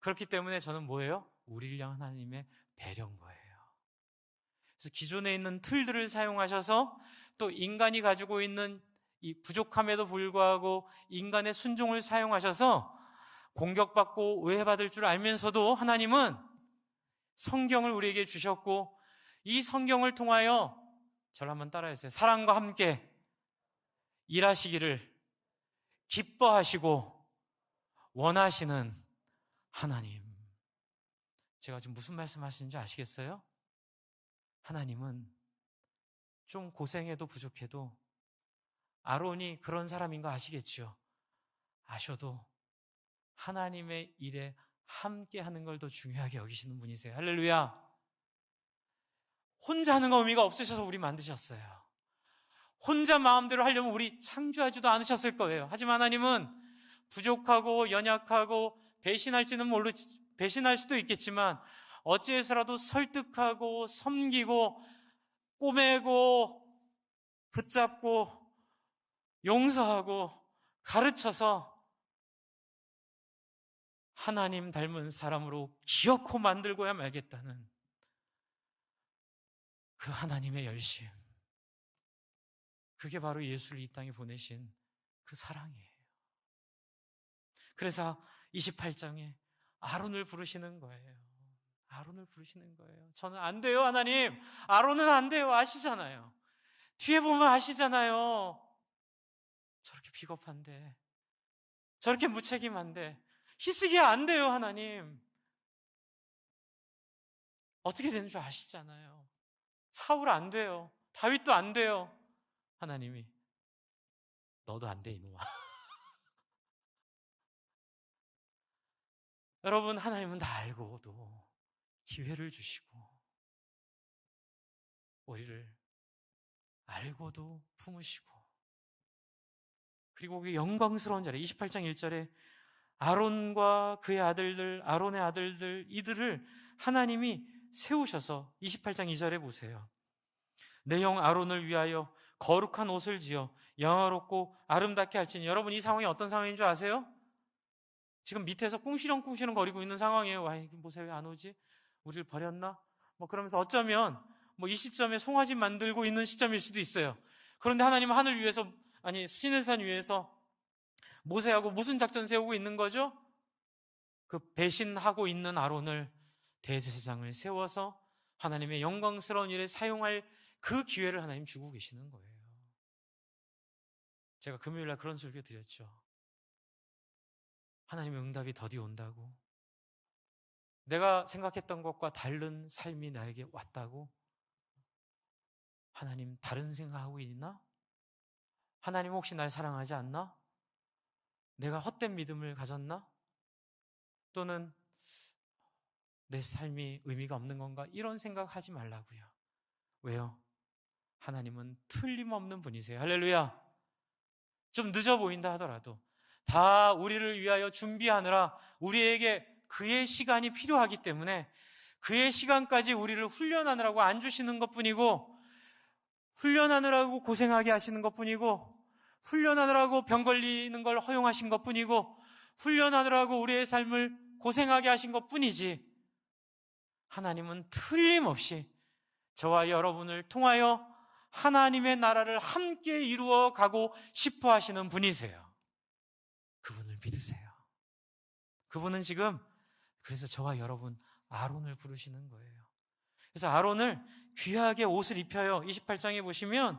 A: 그렇기 때문에 저는 뭐예요? 우리를 향한 하나님의 배려인 거예요. 그래서 기존에 있는 틀들을 사용하셔서 또 인간이 가지고 있는 이 부족함에도 불구하고 인간의 순종을 사용하셔서 공격받고 오해받을 줄 알면서도 하나님은 성경을 우리에게 주셨고 이 성경을 통하여 저를 한번 따라해주세요. 사랑과 함께 일하시기를 기뻐하시고 원하시는 하나님. 제가 지금 무슨 말씀하시는지 아시겠어요? 하나님은 좀 고생해도 부족해도 아론이 그런 사람인 거 아시겠죠? 아셔도 하나님의 일에 함께 하는 걸 더 중요하게 여기시는 분이세요. 할렐루야. 혼자 하는 거 의미가 없으셔서 우리 만드셨어요. 혼자 마음대로 하려면 우리 창조하지도 않으셨을 거예요. 하지만 하나님은 부족하고 연약하고 배신할지는 배신할 수도 있겠지만 어찌해서라도 설득하고 섬기고 꼬매고 붙잡고 용서하고 가르쳐서 하나님 닮은 사람으로 기어코 만들고야 말겠다는 그 하나님의 열심, 그게 바로 예수를 이 땅에 보내신 그 사랑이에요. 그래서 28장에 아론을 부르시는 거예요. 아론을 부르시는 거예요. 저는 안 돼요, 하나님. 아론은 안 돼요. 아시잖아요. 뒤에 보면 아시잖아요. 저렇게 비겁한데, 저렇게 무책임한데 희스기야 안 돼요, 하나님. 어떻게 되는 줄 아시잖아요. 사울 안 돼요. 다윗도 안 돼요. 하나님이 너도 안 돼, 이놈아. 여러분, 하나님은 다 알고도 기회를 주시고 우리를 알고도 품으시고, 그리고 그 영광스러운 자리 28장 1절에 아론과 그의 아들들, 아론의 아들들, 이들을 하나님이 세우셔서 28장 2절에 보세요. 내 형 아론을 위하여 거룩한 옷을 지어 영화롭고 아름답게 할지니. 여러분, 이 상황이 어떤 상황인 줄 아세요? 지금 밑에서 꿍시렁꿍시렁 거리고 있는 상황이에요. 와, 모세 왜 안 오지? 우리를 버렸나? 그러면서 어쩌면 이 시점에 송아지 만들고 있는 시점일 수도 있어요. 그런데 하나님은 하늘 위에서, 아니 시내산 위에서 모세하고 무슨 작전 세우고 있는 거죠? 그 배신하고 있는 아론을 대제사장을 세워서 하나님의 영광스러운 일에 사용할 그 기회를 하나님 주고 계시는 거예요. 제가 금요일날 그런 설교 드렸죠. 하나님의 응답이 더디 온다고, 내가 생각했던 것과 다른 삶이 나에게 왔다고. 하나님 다른 생각하고 있나? 하나님 혹시 날 사랑하지 않나? 내가 헛된 믿음을 가졌나? 또는 내 삶이 의미가 없는 건가? 이런 생각하지 말라고요. 왜요? 하나님은 틀림없는 분이세요. 할렐루야. 좀 늦어 보인다 하더라도 다 우리를 위하여 준비하느라 우리에게 그의 시간이 필요하기 때문에 그의 시간까지 우리를 훈련하느라고 안 주시는 것뿐이고, 훈련하느라고 고생하게 하시는 것뿐이고, 훈련하느라고 병 걸리는 걸 허용하신 것뿐이고, 훈련하느라고 우리의 삶을 고생하게 하신 것뿐이지, 하나님은 틀림없이 저와 여러분을 통하여 하나님의 나라를 함께 이루어 가고 싶어 하시는 분이세요. 그분을 믿으세요. 그분은 지금 그래서 저와 여러분 아론을 부르시는 거예요. 그래서 아론을 귀하게 옷을 입혀요. 28장에 보시면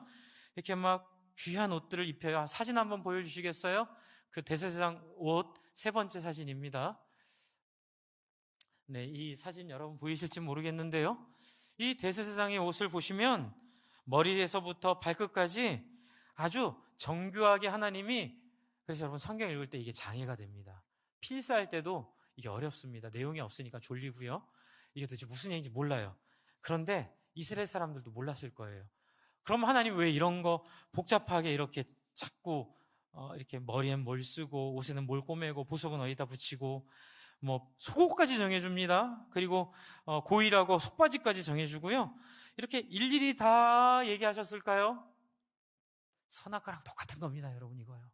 A: 이렇게 막 귀한 옷들을 입혀요. 사진 한번 보여주시겠어요? 그 대제사장 옷 세 번째 사진입니다. 네, 이 사진 여러분 보이실지 모르겠는데요. 이 대제사장의 옷을 보시면 머리에서부터 발끝까지 아주 정교하게 하나님이, 그래서 여러분 성경 읽을 때 이게 장애가 됩니다. 필사할 때도 이게 어렵습니다. 내용이 없으니까 졸리고요. 이게 도대체 무슨 얘기인지 몰라요. 그런데 이스라엘 사람들도 몰랐을 거예요. 그럼 하나님 왜 이런 거 복잡하게 이렇게 자꾸 이렇게 머리엔 뭘 쓰고 옷에는 뭘 꼬매고 보석은 어디다 붙이고 뭐 속옷까지 정해줍니다. 그리고 고일하고 속바지까지 정해주고요. 이렇게 일일이 다 얘기하셨을까요? 선악과랑 똑같은 겁니다, 여러분. 이거요.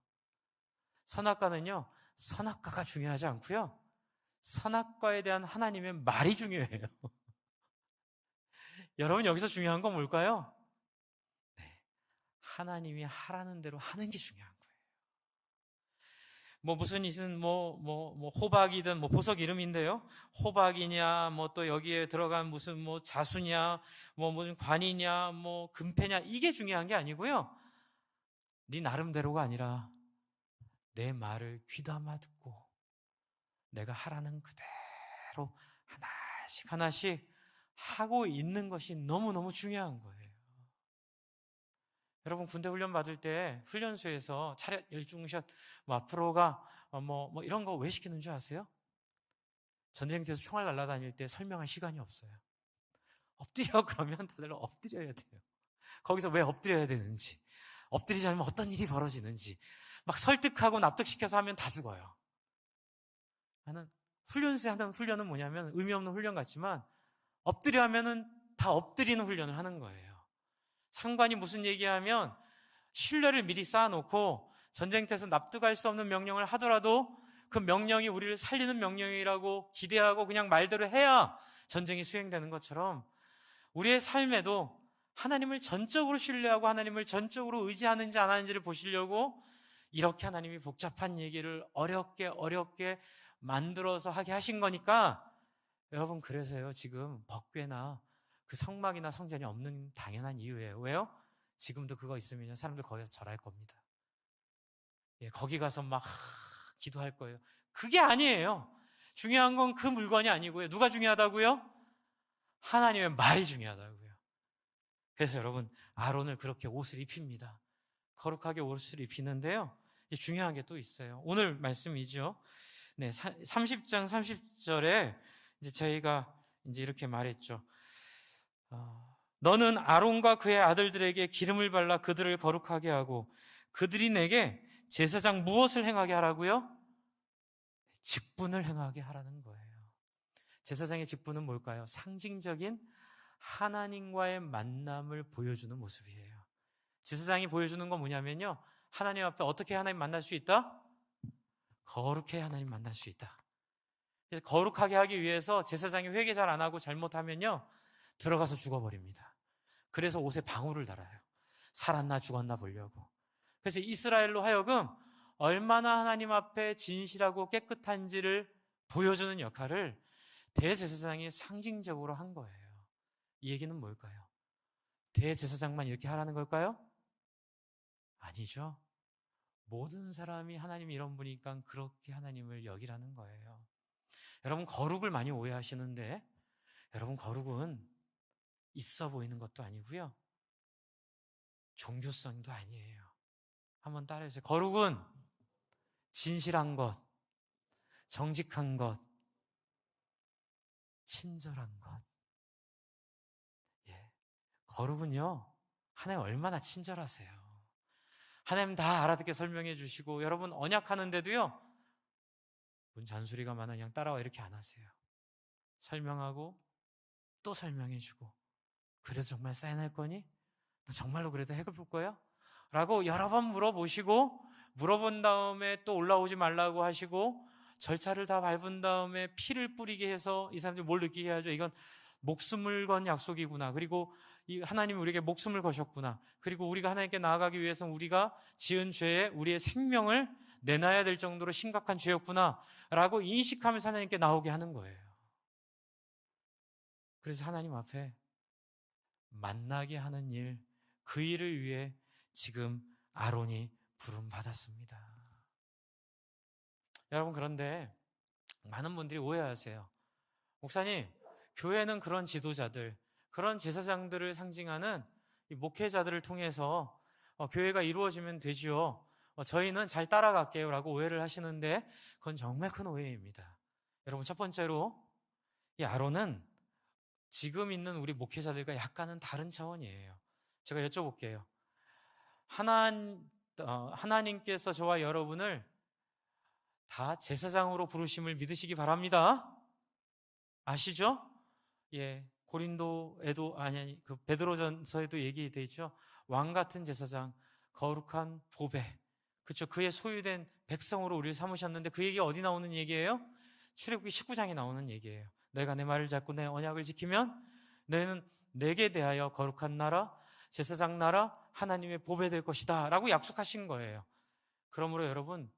A: 선악과는요, 선악과가 중요하지 않고요, 선악과에 대한 하나님의 말이 중요해요. 여러분, 여기서 중요한 건 뭘까요? 네, 하나님이 하라는 대로 하는 게 중요한 거예요. 뭐 무슨 이슨 뭐 호박이든 뭐 보석 이름인데요. 호박이냐 뭐 또 여기에 들어간 무슨 뭐 자수냐 뭐 무슨 관이냐 뭐 금패냐, 이게 중요한 게 아니고요. 네 나름대로가 아니라 내 말을 귀담아 듣고 내가 하라는 그대로 하나씩 하나씩 하고 있는 것이 너무너무 중요한 거예요. 여러분, 군대 훈련 받을 때 훈련소에서 차렷 일중샷 뭐 앞으로가 뭐 이런 거 왜 시키는 줄 아세요? 전쟁터에서 총알 날아다닐 때 설명할 시간이 없어요. 엎드려 그러면 다들 엎드려야 돼요. 거기서 왜 엎드려야 되는지, 엎드리지 않으면 어떤 일이 벌어지는지 막 설득하고 납득시켜서 하면 다 죽어요. 나는 훈련소에 하는 훈련은 뭐냐면 의미 없는 훈련 같지만 엎드려 하면은 다 엎드리는 훈련을 하는 거예요. 상관이 무슨 얘기하면 신뢰를 미리 쌓아놓고 전쟁터에서 납득할 수 없는 명령을 하더라도 그 명령이 우리를 살리는 명령이라고 기대하고 그냥 말대로 해야 전쟁이 수행되는 것처럼 우리의 삶에도 하나님을 전적으로 신뢰하고 하나님을 전적으로 의지하는지 안 하는지를 보시려고 이렇게 하나님이 복잡한 얘기를 어렵게 만들어서 하게 하신 거니까, 여러분, 그래서요 지금 법궤나 그 성막이나 성전이 없는 당연한 이유예요. 왜요? 지금도 그거 있으면 사람들 거기서 절할 겁니다. 예, 거기 가서 막 기도할 거예요. 그게 아니에요. 중요한 건 그 물건이 아니고요. 누가 중요하다고요? 하나님의 말이 중요하다고요. 그래서 여러분, 아론을 그렇게 옷을 입힙니다. 거룩하게 옷을 입히는데요, 이제 중요한 게 또 있어요. 오늘 말씀이죠. 네, 30장 30절에 이제 저희가 이제 이렇게 말했죠. 너는 아론과 그의 아들들에게 기름을 발라 그들을 거룩하게 하고 그들이 내게 제사장 무엇을 행하게 하라고요? 직분을 행하게 하라는 거예요. 제사장의 직분은 뭘까요? 상징적인 하나님과의 만남을 보여주는 모습이에요. 제사장이 보여주는 건 뭐냐면요, 하나님 앞에 어떻게 하나님 만날 수 있다? 거룩해 하나님 만날 수 있다. 그래서 거룩하게 하기 위해서 제사장이 회개 잘 안 하고 잘못하면요, 들어가서 죽어버립니다. 그래서 옷에 방울을 달아요. 살았나 죽었나 보려고. 그래서 이스라엘로 하여금 얼마나 하나님 앞에 진실하고 깨끗한지를 보여주는 역할을 대제사장이 상징적으로 한 거예요. 이 얘기는 뭘까요? 대제사장만 이렇게 하라는 걸까요? 아니죠. 모든 사람이 하나님이 이런 분이니까 그렇게 하나님을 여기라는 거예요. 여러분, 거룩을 많이 오해하시는데, 여러분, 거룩은 있어 보이는 것도 아니고요, 종교성도 아니에요. 한번 따라해주세요. 거룩은 진실한 것, 정직한 것, 친절한 것. 예. 거룩은요, 하나님 얼마나 친절하세요. 하나님 다 알아듣게 설명해 주시고, 여러분 언약하는데도요, 뭔 잔소리가 많아 그냥 따라와 이렇게 안 하세요. 설명하고 또 설명해 주고, 그래도 정말 사인할 거니? 너 정말로 그래도 해볼 거야? 라고 여러 번 물어보시고, 물어본 다음에 또 올라오지 말라고 하시고, 절차를 다 밟은 다음에 피를 뿌리게 해서 이 사람들이 뭘 느끼게 하죠? 이건 목숨을 건 약속이구나. 그리고 이 하나님이 우리에게 목숨을 거셨구나. 그리고 우리가 하나님께 나아가기 위해서 우리가 지은 죄에 우리의 생명을 내놔야 될 정도로 심각한 죄였구나 라고 인식하면서 하나님께 나오게 하는 거예요. 그래서 하나님 앞에 만나게 하는 일, 그 일을 위해 지금 아론이 부름받았습니다. 여러분, 그런데 많은 분들이 오해하세요. 목사님, 교회는 그런 지도자들, 그런 제사장들을 상징하는 이 목회자들을 통해서 교회가 이루어지면 되지요. 저희는 잘 따라갈게요 라고 오해를 하시는데 그건 정말 큰 오해입니다. 여러분, 첫 번째로 이 아론은 지금 있는 우리 목회자들과 약간은 다른 차원이에요. 제가 여쭤볼게요. 하나님께서 저와 여러분을 다 제사장으로 부르심을 믿으시기 바랍니다. 아시죠? 예, 고린도에도 그 베드로전서에도 얘기돼 있죠. 왕 같은 제사장, 거룩한 보배, 그렇죠? 그의 소유된 백성으로 우리를 삼으셨는데 그 얘기 어디 나오는 얘기예요? 출애굽기 19장에 나오는 얘기예요. 너희가 내 말을 잡고 내 언약을 지키면 너희는 내게 대하여 거룩한 나라, 제사장 나라, 하나님의 보배 될 것이다 라고 약속하신 거예요. 그러므로 여러분,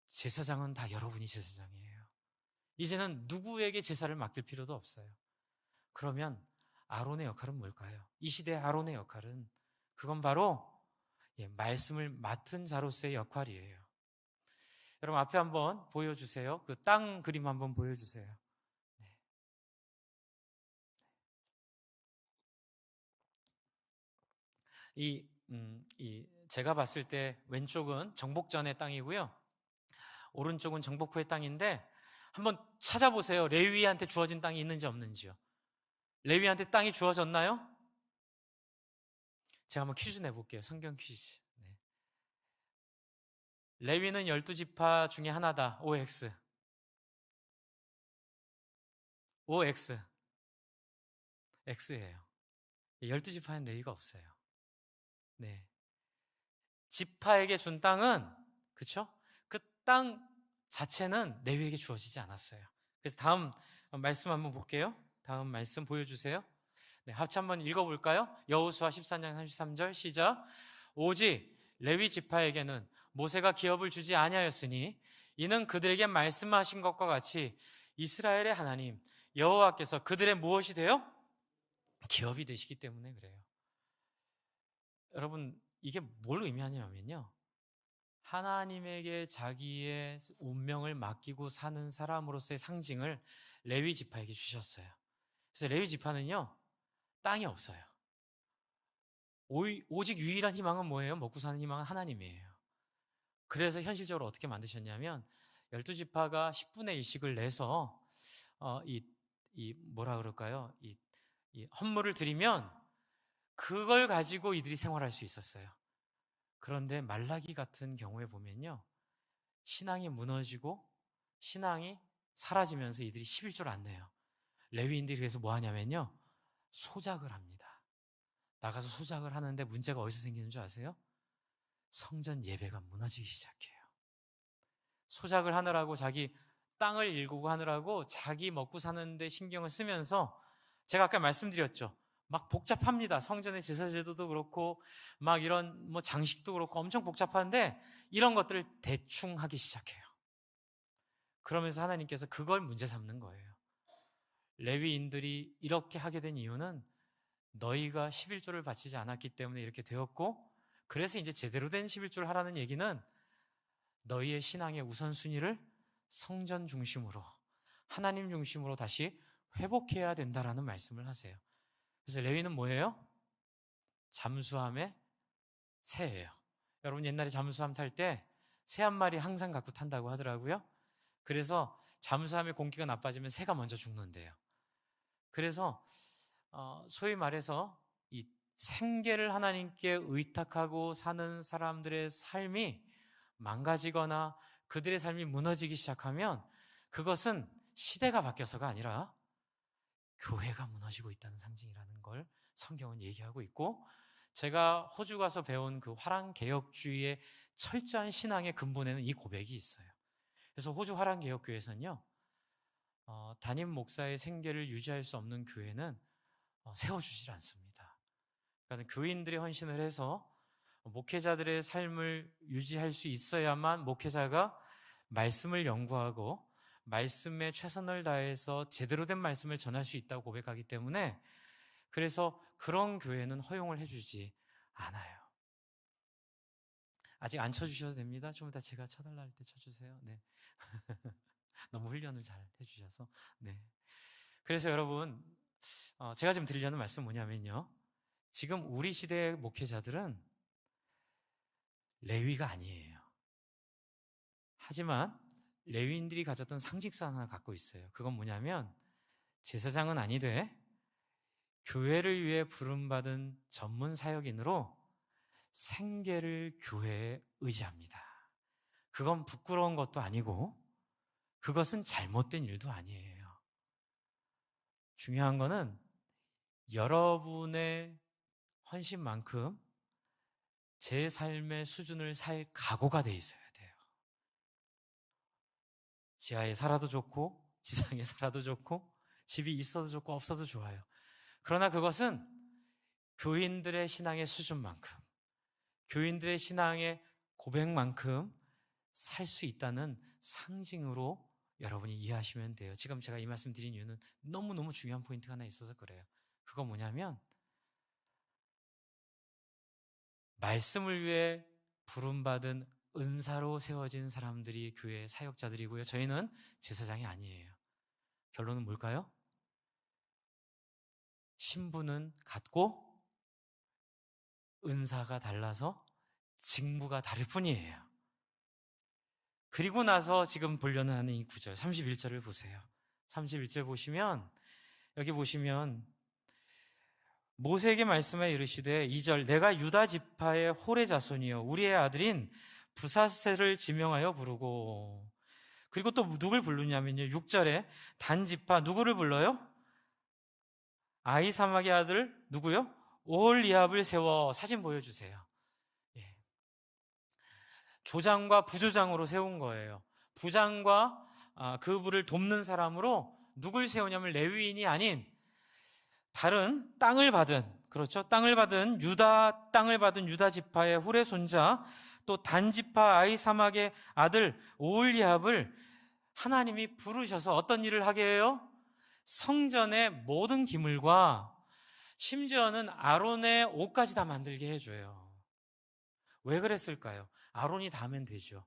A: 제사장은 다 여러분이 제사장이에요. 이제는 누구에게 제사를 맡길 필요도 없어요. 그러면 아론의 역할은 뭘까요? 이 시대의 아론의 역할은 그건 바로 말씀을 맡은 자로서의 역할이에요. 여러분, 앞에 한번 보여주세요. 그 땅 그림 한번 보여주세요. 네. 제가 봤을 때 왼쪽은 정복전의 땅이고요. 오른쪽은 정복후의 땅인데 한번 찾아보세요. 레위한테 주어진 땅이 있는지 없는지요. 레위한테 땅이 주어졌나요? 제가 한번 퀴즈 내볼게요. 성경 퀴즈. 네. 레위는 12지파 중에 하나다. OX. OX. X예요. 12지파에는 레위가 없어요. 네. 지파에게 준 땅은, 그쵸? 그 땅 자체는 레위에게 주어지지 않았어요. 그래서 다음 말씀 한번 볼게요. 다음 말씀 보여주세요. 네, 합치 한번 읽어볼까요? 여호수아 14장 33절 시작. 오직 레위 지파에게는 모세가 기업을 주지 아니하였으니 이는 그들에게 말씀하신 것과 같이 이스라엘의 하나님 여호와께서 그들의 무엇이 돼요? 기업이 되시기 때문에 그래요. 여러분, 이게 뭘 의미하냐면요, 하나님에게 자기의 운명을 맡기고 사는 사람으로서의 상징을 레위 지파에게 주셨어요. 그래서 레위 지파는요, 땅이 없어요. 오직 유일한 희망은 뭐예요? 먹고 사는 희망은 하나님이에요. 그래서 현실적으로 어떻게 만드셨냐면 12지파가 10분의 1씩을 내서 뭐라 그럴까요? 이 헌물을 드리면 그걸 가지고 이들이 생활할 수 있었어요. 그런데 말라기 같은 경우에 보면요, 신앙이 무너지고 신앙이 사라지면서 이들이 11조를 안 내요. 레위인들이 그래서 뭐 하냐면요, 소작을 합니다. 나가서 소작을 하는데 문제가 어디서 생기는 줄 아세요? 성전 예배가 무너지기 시작해요. 소작을 하느라고 자기 땅을 일구고 하느라고 자기 먹고 사는데 신경을 쓰면서, 제가 아까 말씀드렸죠, 막 복잡합니다. 성전의 제사 제도도 그렇고 막 이런 뭐 장식도 그렇고 엄청 복잡한데 이런 것들을 대충 하기 시작해요. 그러면서 하나님께서 그걸 문제 삼는 거예요. 레위인들이 이렇게 하게 된 이유는 너희가 11조를 바치지 않았기 때문에 이렇게 되었고, 그래서 이제 제대로 된 11조를 하라는 얘기는 너희의 신앙의 우선순위를 성전 중심으로, 하나님 중심으로 다시 회복해야 된다라는 말씀을 하세요. 그래서 레위는 뭐예요? 잠수함의 새예요. 여러분, 옛날에 잠수함 탈 때 새 한 마리 항상 갖고 탄다고 하더라고요. 그래서 잠수함의 공기가 나빠지면 새가 먼저 죽는데요. 그래서 소위 말해서 이 생계를 하나님께 의탁하고 사는 사람들의 삶이 망가지거나 그들의 삶이 무너지기 시작하면 그것은 시대가 바뀌어서가 아니라 교회가 무너지고 있다는 상징이라는 걸 성경은 얘기하고 있고, 제가 호주 가서 배운 그 화랑개혁주의의 철저한 신앙의 근본에는 이 고백이 있어요. 그래서 호주 화랑개혁교회에서는요, 담임 목사의 생계를 유지할 수 없는 교회는 세워주질 않습니다. 그러니까 교인들이 헌신을 해서 목회자들의 삶을 유지할 수 있어야만 목회자가 말씀을 연구하고 말씀에 최선을 다해서 제대로 된 말씀을 전할 수 있다고 고백하기 때문에, 그래서 그런 교회는 허용을 해주지 않아요. 아직 안 쳐주셔도 됩니다. 좀 이따 제가 쳐달라 할 때 쳐주세요. 네. 너무 훈련을 잘 해주셔서. 네. 그래서 여러분, 제가 지금 드리려는 말씀은 뭐냐면요, 지금 우리 시대의 목회자들은 레위가 아니에요. 하지만 레위인들이 가졌던 상식사 하나 갖고 있어요. 그건 뭐냐면, 제사장은 아니되 교회를 위해 부름받은 전문 사역인으로 생계를 교회에 의지합니다. 그건 부끄러운 것도 아니고 그것은 잘못된 일도 아니에요. 중요한 거는 여러분의 헌신만큼 제 삶의 수준을 살 각오가 돼 있어야 돼요. 지하에 살아도 좋고 지상에 살아도 좋고 집이 있어도 좋고 없어도 좋아요. 그러나 그것은 교인들의 신앙의 수준만큼, 교인들의 신앙의 고백만큼 살 수 있다는 상징으로 여러분이 이해하시면 돼요. 지금 제가 이 말씀 드린 이유는 너무너무 중요한 포인트가 하나 있어서 그래요. 그건 뭐냐면, 말씀을 위해 부름받은 은사로 세워진 사람들이 교회의 사역자들이고요. 저희는 제사장이 아니에요. 결론은 뭘까요? 신분은 같고 은사가 달라서 직무가 다를 뿐이에요. 그리고 나서 지금 보려는 하는 이 구절 31절을 보세요. 31절 보시면, 여기 보시면 모세에게 말씀하여 이르시되 2절, 내가 유다 지파의 홀의 자손이요 우리의 아들인 부사세를 지명하여 부르고, 그리고 또 누굴 부르냐면요, 6절에 단 지파 누구를 불러요? 아히사막의 아들 누구요? 오홀리압을 세워. 사진 보여주세요. 예. 조장과 부조장으로 세운 거예요. 부장과 그분을 돕는 사람으로 누굴 세우냐면 레위인이 아닌 다른 땅을 받은, 그렇죠? 땅을 받은 유다 지파의 훌의 손자, 또 단 지파 아히사막의 아들 오홀리압을 하나님이 부르셔서 어떤 일을 하게 해요? 성전의 모든 기물과 심지어는 아론의 옷까지 다 만들게 해줘요. 왜 그랬을까요? 아론이 다 하면 되죠.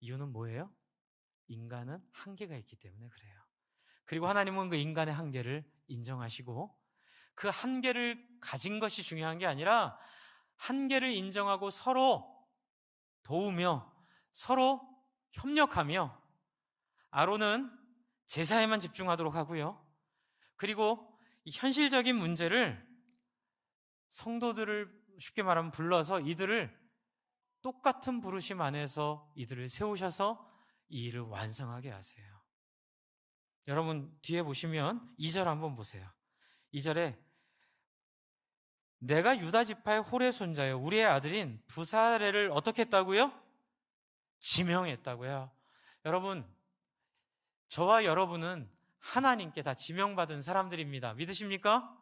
A: 이유는 뭐예요? 인간은 한계가 있기 때문에 그래요. 그리고 하나님은 그 인간의 한계를 인정하시고, 그 한계를 가진 것이 중요한 게 아니라 한계를 인정하고 서로 도우며 서로 협력하며, 아론은 제사에만 집중하도록 하고요, 그리고 이 현실적인 문제를 성도들을 쉽게 말하면 불러서 이들을 똑같은 부르심 안에서 이들을 세우셔서 이 일을 완성하게 하세요. 여러분 뒤에 보시면 2절 한번 보세요. 2절에 내가 유다 지파의 홀의 손자요 우리의 아들인 부사레를 어떻게 했다고요? 지명했다고요. 여러분, 저와 여러분은 하나님께 다 지명받은 사람들입니다. 믿으십니까?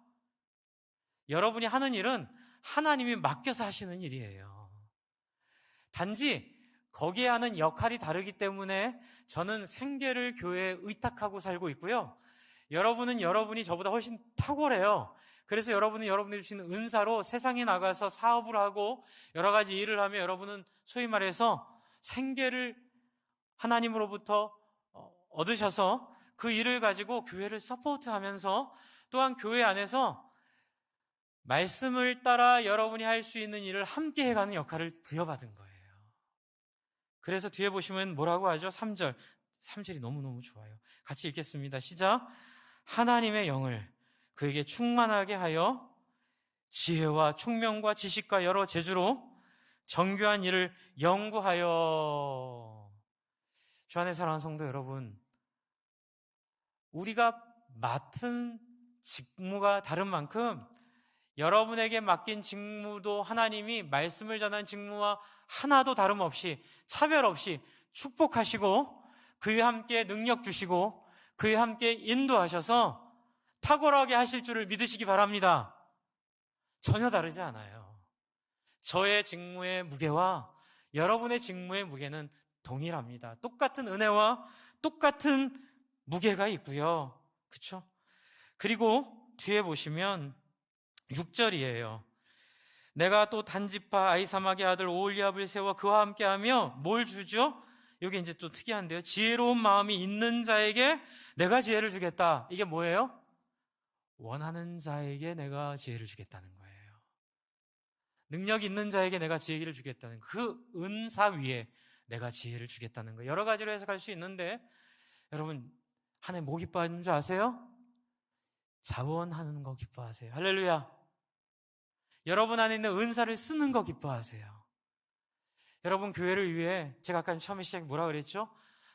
A: 여러분이 하는 일은 하나님이 맡겨서 하시는 일이에요. 단지 거기에 하는 역할이 다르기 때문에 저는 생계를 교회에 의탁하고 살고 있고요, 여러분은 여러분이 저보다 훨씬 탁월해요. 그래서 여러분은 여러분이 주신 은사로 세상에 나가서 사업을 하고 여러 가지 일을 하며 여러분은 소위 말해서 생계를 하나님으로부터 얻으셔서 그 일을 가지고 교회를 서포트하면서 또한 교회 안에서 말씀을 따라 여러분이 할 수 있는 일을 함께 해가는 역할을 부여받은 거예요. 그래서 뒤에 보시면 뭐라고 하죠? 3절이 너무너무 좋아요. 같이 읽겠습니다. 시작. 하나님의 영을 그에게 충만하게 하여 지혜와 총명과 지식과 여러 재주로 정교한 일을 연구하여. 주 안에 사랑하는 성도 여러분, 우리가 맡은 직무가 다른 만큼 여러분에게 맡긴 직무도 하나님이 말씀을 전하는 직무와 하나도 다름없이 차별 없이 축복하시고 그에 함께 능력 주시고 그에 함께 인도하셔서 탁월하게 하실 줄을 믿으시기 바랍니다. 전혀 다르지 않아요. 저의 직무의 무게와 여러분의 직무의 무게는 동일합니다. 똑같은 은혜와 똑같은 무게가 있고요. 그렇죠? 그리고 뒤에 보시면 6절이에요. 내가 또 단지파 아히사막의 아들 오홀리압을 세워 그와 함께하며 뭘 주죠? 여기 이제 또 특이한데요. 지혜로운 마음이 있는 자에게 내가 지혜를 주겠다. 이게 뭐예요? 원하는 자에게 내가 지혜를 주겠다는 거예요. 능력 있는 자에게 내가 지혜를 주겠다는 그 은사 위에 내가 지혜를 주겠다는 거예요. 여러 가지로 해석할 수 있는데 여러분 하나님 뭐 기뻐하는 줄 아세요? 자원하는 거 기뻐하세요. 할렐루야. 여러분 안에 있는 은사를 쓰는 거 기뻐하세요. 여러분 교회를 위해 제가 아까 처음에 시작에 뭐라 그랬죠?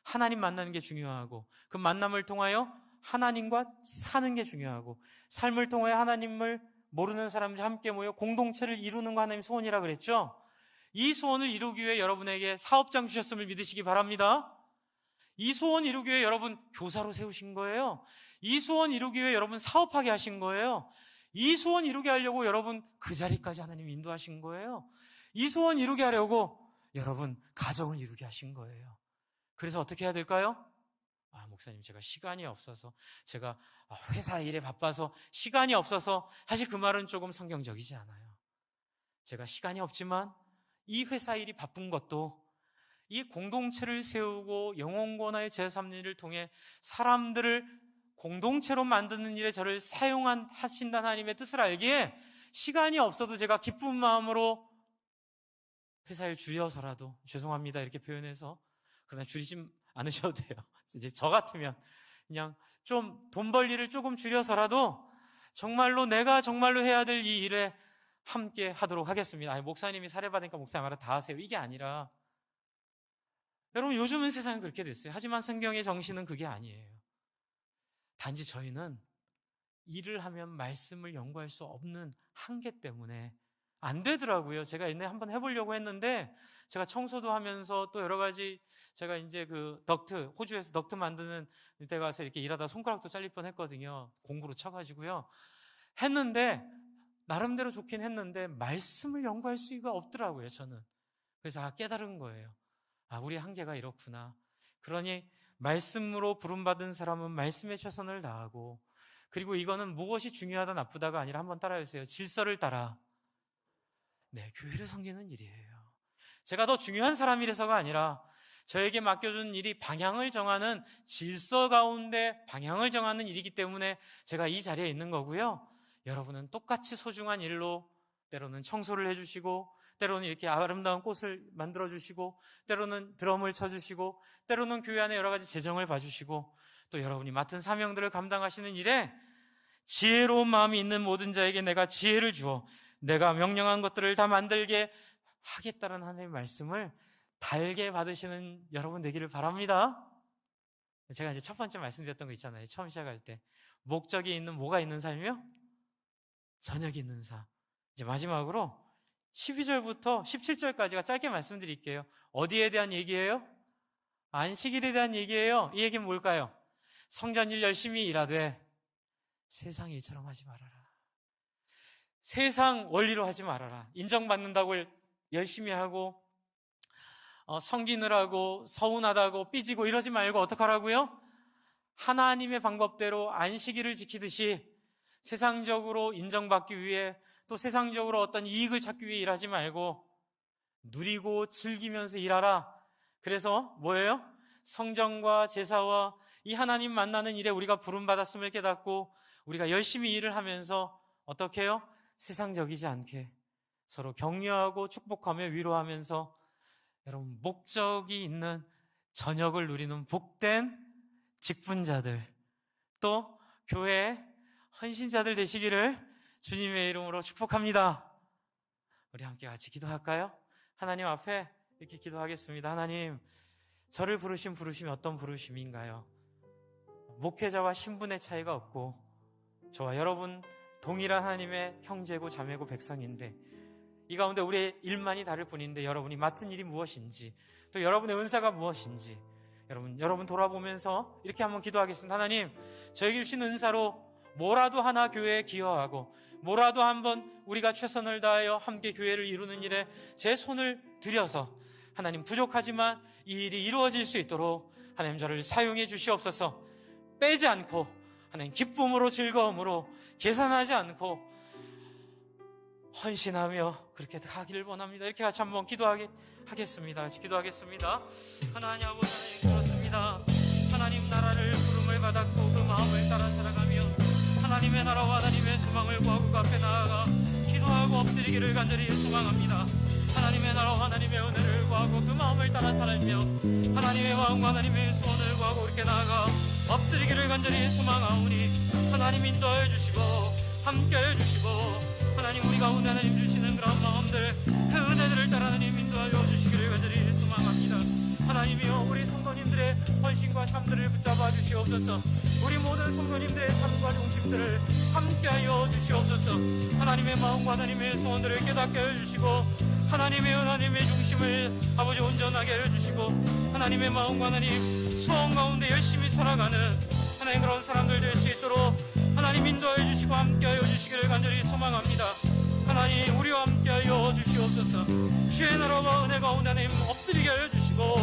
A: 하나님 만나는 게 중요하고 그 만남을 통하여 하나님과 사는 게 중요하고 삶을 통하여 하나님을 모르는 사람들이 함께 모여 공동체를 이루는 거 하나님 소원이라 그랬죠? 이 소원을 이루기 위해 여러분에게 사업장 주셨음을 믿으시기 바랍니다. 이 소원 이루기 위해 여러분 교사로 세우신 거예요. 이 소원 이루기 위해 여러분 사업하게 하신 거예요. 이 소원 이루게 하려고 여러분 그 자리까지 하나님 인도하신 거예요. 이 소원 이루게 하려고 여러분 가정을 이루게 하신 거예요. 그래서 어떻게 해야 될까요? 목사님 제가 시간이 없어서 제가 회사 일에 바빠서 시간이 없어서 사실 그 말은 조금 성경적이지 않아요. 제가 시간이 없지만 이 회사 일이 바쁜 것도 이 공동체를 세우고 영혼권화의 제3일을 통해 사람들을 공동체로 만드는 일에 저를 사용하신다는 하나님의 뜻을 알기에 시간이 없어도 제가 기쁜 마음으로 회사 일 줄여서라도 죄송합니다 이렇게 표현해서 그러나 줄이지 않으셔도 돼요. 이제 저 같으면 그냥 좀 돈 벌 일을 조금 줄여서라도 정말로 내가 정말로 해야 될 이 일에 함께 하도록 하겠습니다. 목사님이 사례받으니까 목사님 알아 다 하세요. 이게 아니라 여러분 요즘은 세상이 그렇게 됐어요. 하지만 성경의 정신은 그게 아니에요. 단지 저희는 일을 하면 말씀을 연구할 수 없는 한계 때문에 안 되더라고요. 제가 옛날에 한번 해보려고 했는데 제가 청소도 하면서 또 여러 가지 제가 이제 그 덕트, 호주에서 덕트 만드는 데 가서 이렇게 일하다 손가락도 잘릴 뻔 했거든요. 공구로 쳐가지고요. 했는데 나름대로 좋긴 했는데 말씀을 연구할 수가 없더라고요. 저는. 그래서 깨달은 거예요. 우리 한계가 이렇구나. 그러니 말씀으로 부름받은 사람은 말씀에 최선을 다하고 그리고 이거는 무엇이 중요하다 나쁘다가 아니라 한번 따라해주세요. 질서를 따라. 네, 교회를 섬기는 일이에요. 제가 더 중요한 사람이라서가 아니라 저에게 맡겨준 일이 방향을 정하는 질서 가운데 방향을 정하는 일이기 때문에 제가 이 자리에 있는 거고요. 여러분은 똑같이 소중한 일로 때로는 청소를 해주시고 때로는 이렇게 아름다운 꽃을 만들어주시고 때로는 드럼을 쳐주시고 때로는 교회 안에 여러 가지 재정을 봐주시고 또 여러분이 맡은 사명들을 감당하시는 일에 지혜로운 마음이 있는 모든 자에게 내가 지혜를 주어 내가 명령한 것들을 다 만들게 하겠다는 하나님의 말씀을 달게 받으시는 여러분 되기를 바랍니다. 제가 이제 첫 번째 말씀드렸던 거 있잖아요. 처음 시작할 때 목적이 있는 뭐가 있는 삶이요? 저녁이 있는 삶. 이제 마지막으로 12절부터 17절까지가 짧게 말씀드릴게요. 어디에 대한 얘기예요? 안식일에 대한 얘기예요. 이 얘기는 뭘까요? 성전일 열심히 일하되 세상 일처럼 하지 말아라. 세상 원리로 하지 말아라. 인정받는다고 열심히 하고 섬기느라고 서운하다고 삐지고 이러지 말고 어떡하라고요? 하나님의 방법대로 안식일을 지키듯이 세상적으로 인정받기 위해 또 세상적으로 어떤 이익을 찾기 위해 일하지 말고 누리고 즐기면서 일하라. 그래서 뭐예요? 성전과 제사와 이 하나님 만나는 일에 우리가 부름받았음을 깨닫고 우리가 열심히 일을 하면서 어떻게 해요? 세상적이지 않게 서로 격려하고 축복하며 위로하면서 여러분 목적이 있는 저녁을 누리는 복된 직분자들 또 교회 헌신자들 되시기를 주님의 이름으로 축복합니다. 우리 함께 같이 기도할까요? 하나님 앞에 이렇게 기도하겠습니다. 하나님, 저를 부르신 부르심이 어떤 부르심인가요? 목회자와 신분의 차이가 없고 저와 여러분 동일한 하나님의 형제고 자매고 백성인데 이 가운데 우리의 일만이 다를 뿐인데 여러분이 맡은 일이 무엇인지 또 여러분의 은사가 무엇인지 여러분 돌아보면서 이렇게 한번 기도하겠습니다. 하나님, 저에게 주신 은사로 뭐라도 하나 교회에 기여하고 뭐라도 한번 우리가 최선을 다하여 함께 교회를 이루는 일에 제 손을 들여서 하나님, 부족하지만 이 일이 이루어질 수 있도록 하나님 저를 사용해 주시옵소서. 빼지 않고 하나님 기쁨으로 즐거움으로 계산하지 않고 헌신하며 그렇게 하기를 원합니다. 이렇게 같이 한번 기도하겠습니다. 같이 기도하겠습니다. 하나님 아버지, 그렇습니다. 하나님 나라를 부름을 받았고 그 마음을 따라 살아가며 하나님의 나라와 하나님의 소망을 구하고 그 앞에 나아가 기도하고 엎드리기를 간절히 소망합니다. 하나님의 나라와 하나님의 은혜를 구하고 그 마음을 따라 살며 하나님의 마음과 하나님의 소원을 구하고 그렇게 나아가 엎드리기를 간절히 소망하오니 하나님 인도하여 주시고 함께하여 주시고 하나님 우리 가운데 하나님 주시는 그런 마음들, 그 은혜들을 따라 하나님 인도하여 주시기를 간절히 소망합니다. 하나님이여, 우리 성도님들의 헌신과 삶들을 붙잡아 주시옵소서. 우리 모든 성도님들의 삶과 중심들을 함께하여 주시옵소서. 하나님의 마음과 하나님의 소원들을 깨닫게 해주시고 하나님의 중심을 아버지 온전하게 해주시고 하나님의 마음과 하나님 소원 가운데 열심히 살아가는 하나님 그런 사람들 될 수 있도록 하나님 인도하여 주시고 함께하여 주시기를 간절히 소망합니다. 하나님 우리와 함께하여 주시옵소서. 주의 나라와 은혜 가운데 하나님 엎드리게 하여 주시고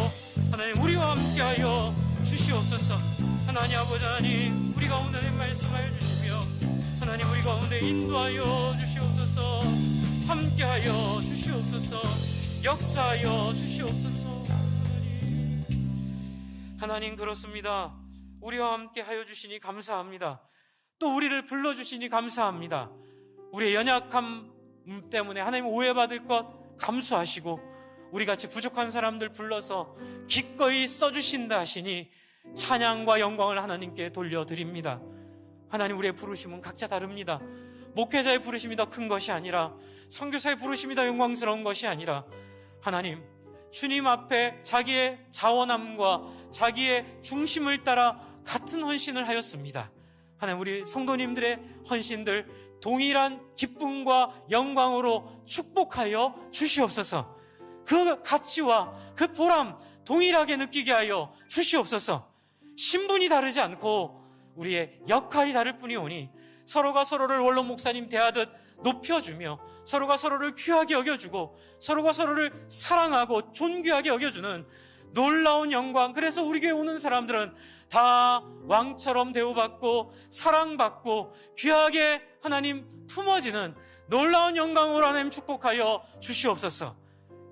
A: 하나님 우리와 함께하여 주시옵소서. 하나님 아버지, 하나님 우리 가운데 하나님 말씀하여 주시며 하나님 우리 가운데 인도하여 주시옵소서. 함께하여 주시옵소서. 역사하여 주시옵소서. 하나님 그렇습니다. 우리와 함께하여 주시니 감사합니다. 또 우리를 불러주시니 감사합니다. 우리의 연약함 때문에 하나님 오해받을 것 감수하시고 우리같이 부족한 사람들 불러서 기꺼이 써주신다 하시니 찬양과 영광을 하나님께 돌려드립니다. 하나님 우리의 부르심은 각자 다릅니다. 목회자의 부르심이 더 큰 것이 아니라 선교사의 부르심이 더 영광스러운 것이 아니라 하나님 주님 앞에 자기의 자원함과 자기의 중심을 따라 같은 헌신을 하였습니다. 하나님 우리 성도님들의 헌신들 동일한 기쁨과 영광으로 축복하여 주시옵소서. 그 가치와 그 보람 동일하게 느끼게 하여 주시옵소서. 신분이 다르지 않고 우리의 역할이 다를 뿐이오니 서로가 서로를 원로 목사님 대하듯 높여주며 서로가 서로를 귀하게 여겨주고 서로가 서로를 사랑하고 존귀하게 여겨주는 놀라운 영광. 그래서 우리 교회 오는 사람들은 다 왕처럼 대우받고 사랑받고 귀하게 하나님 품어지는 놀라운 영광으로 하나님 축복하여 주시옵소서.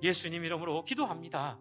A: 예수님 이름으로 기도합니다.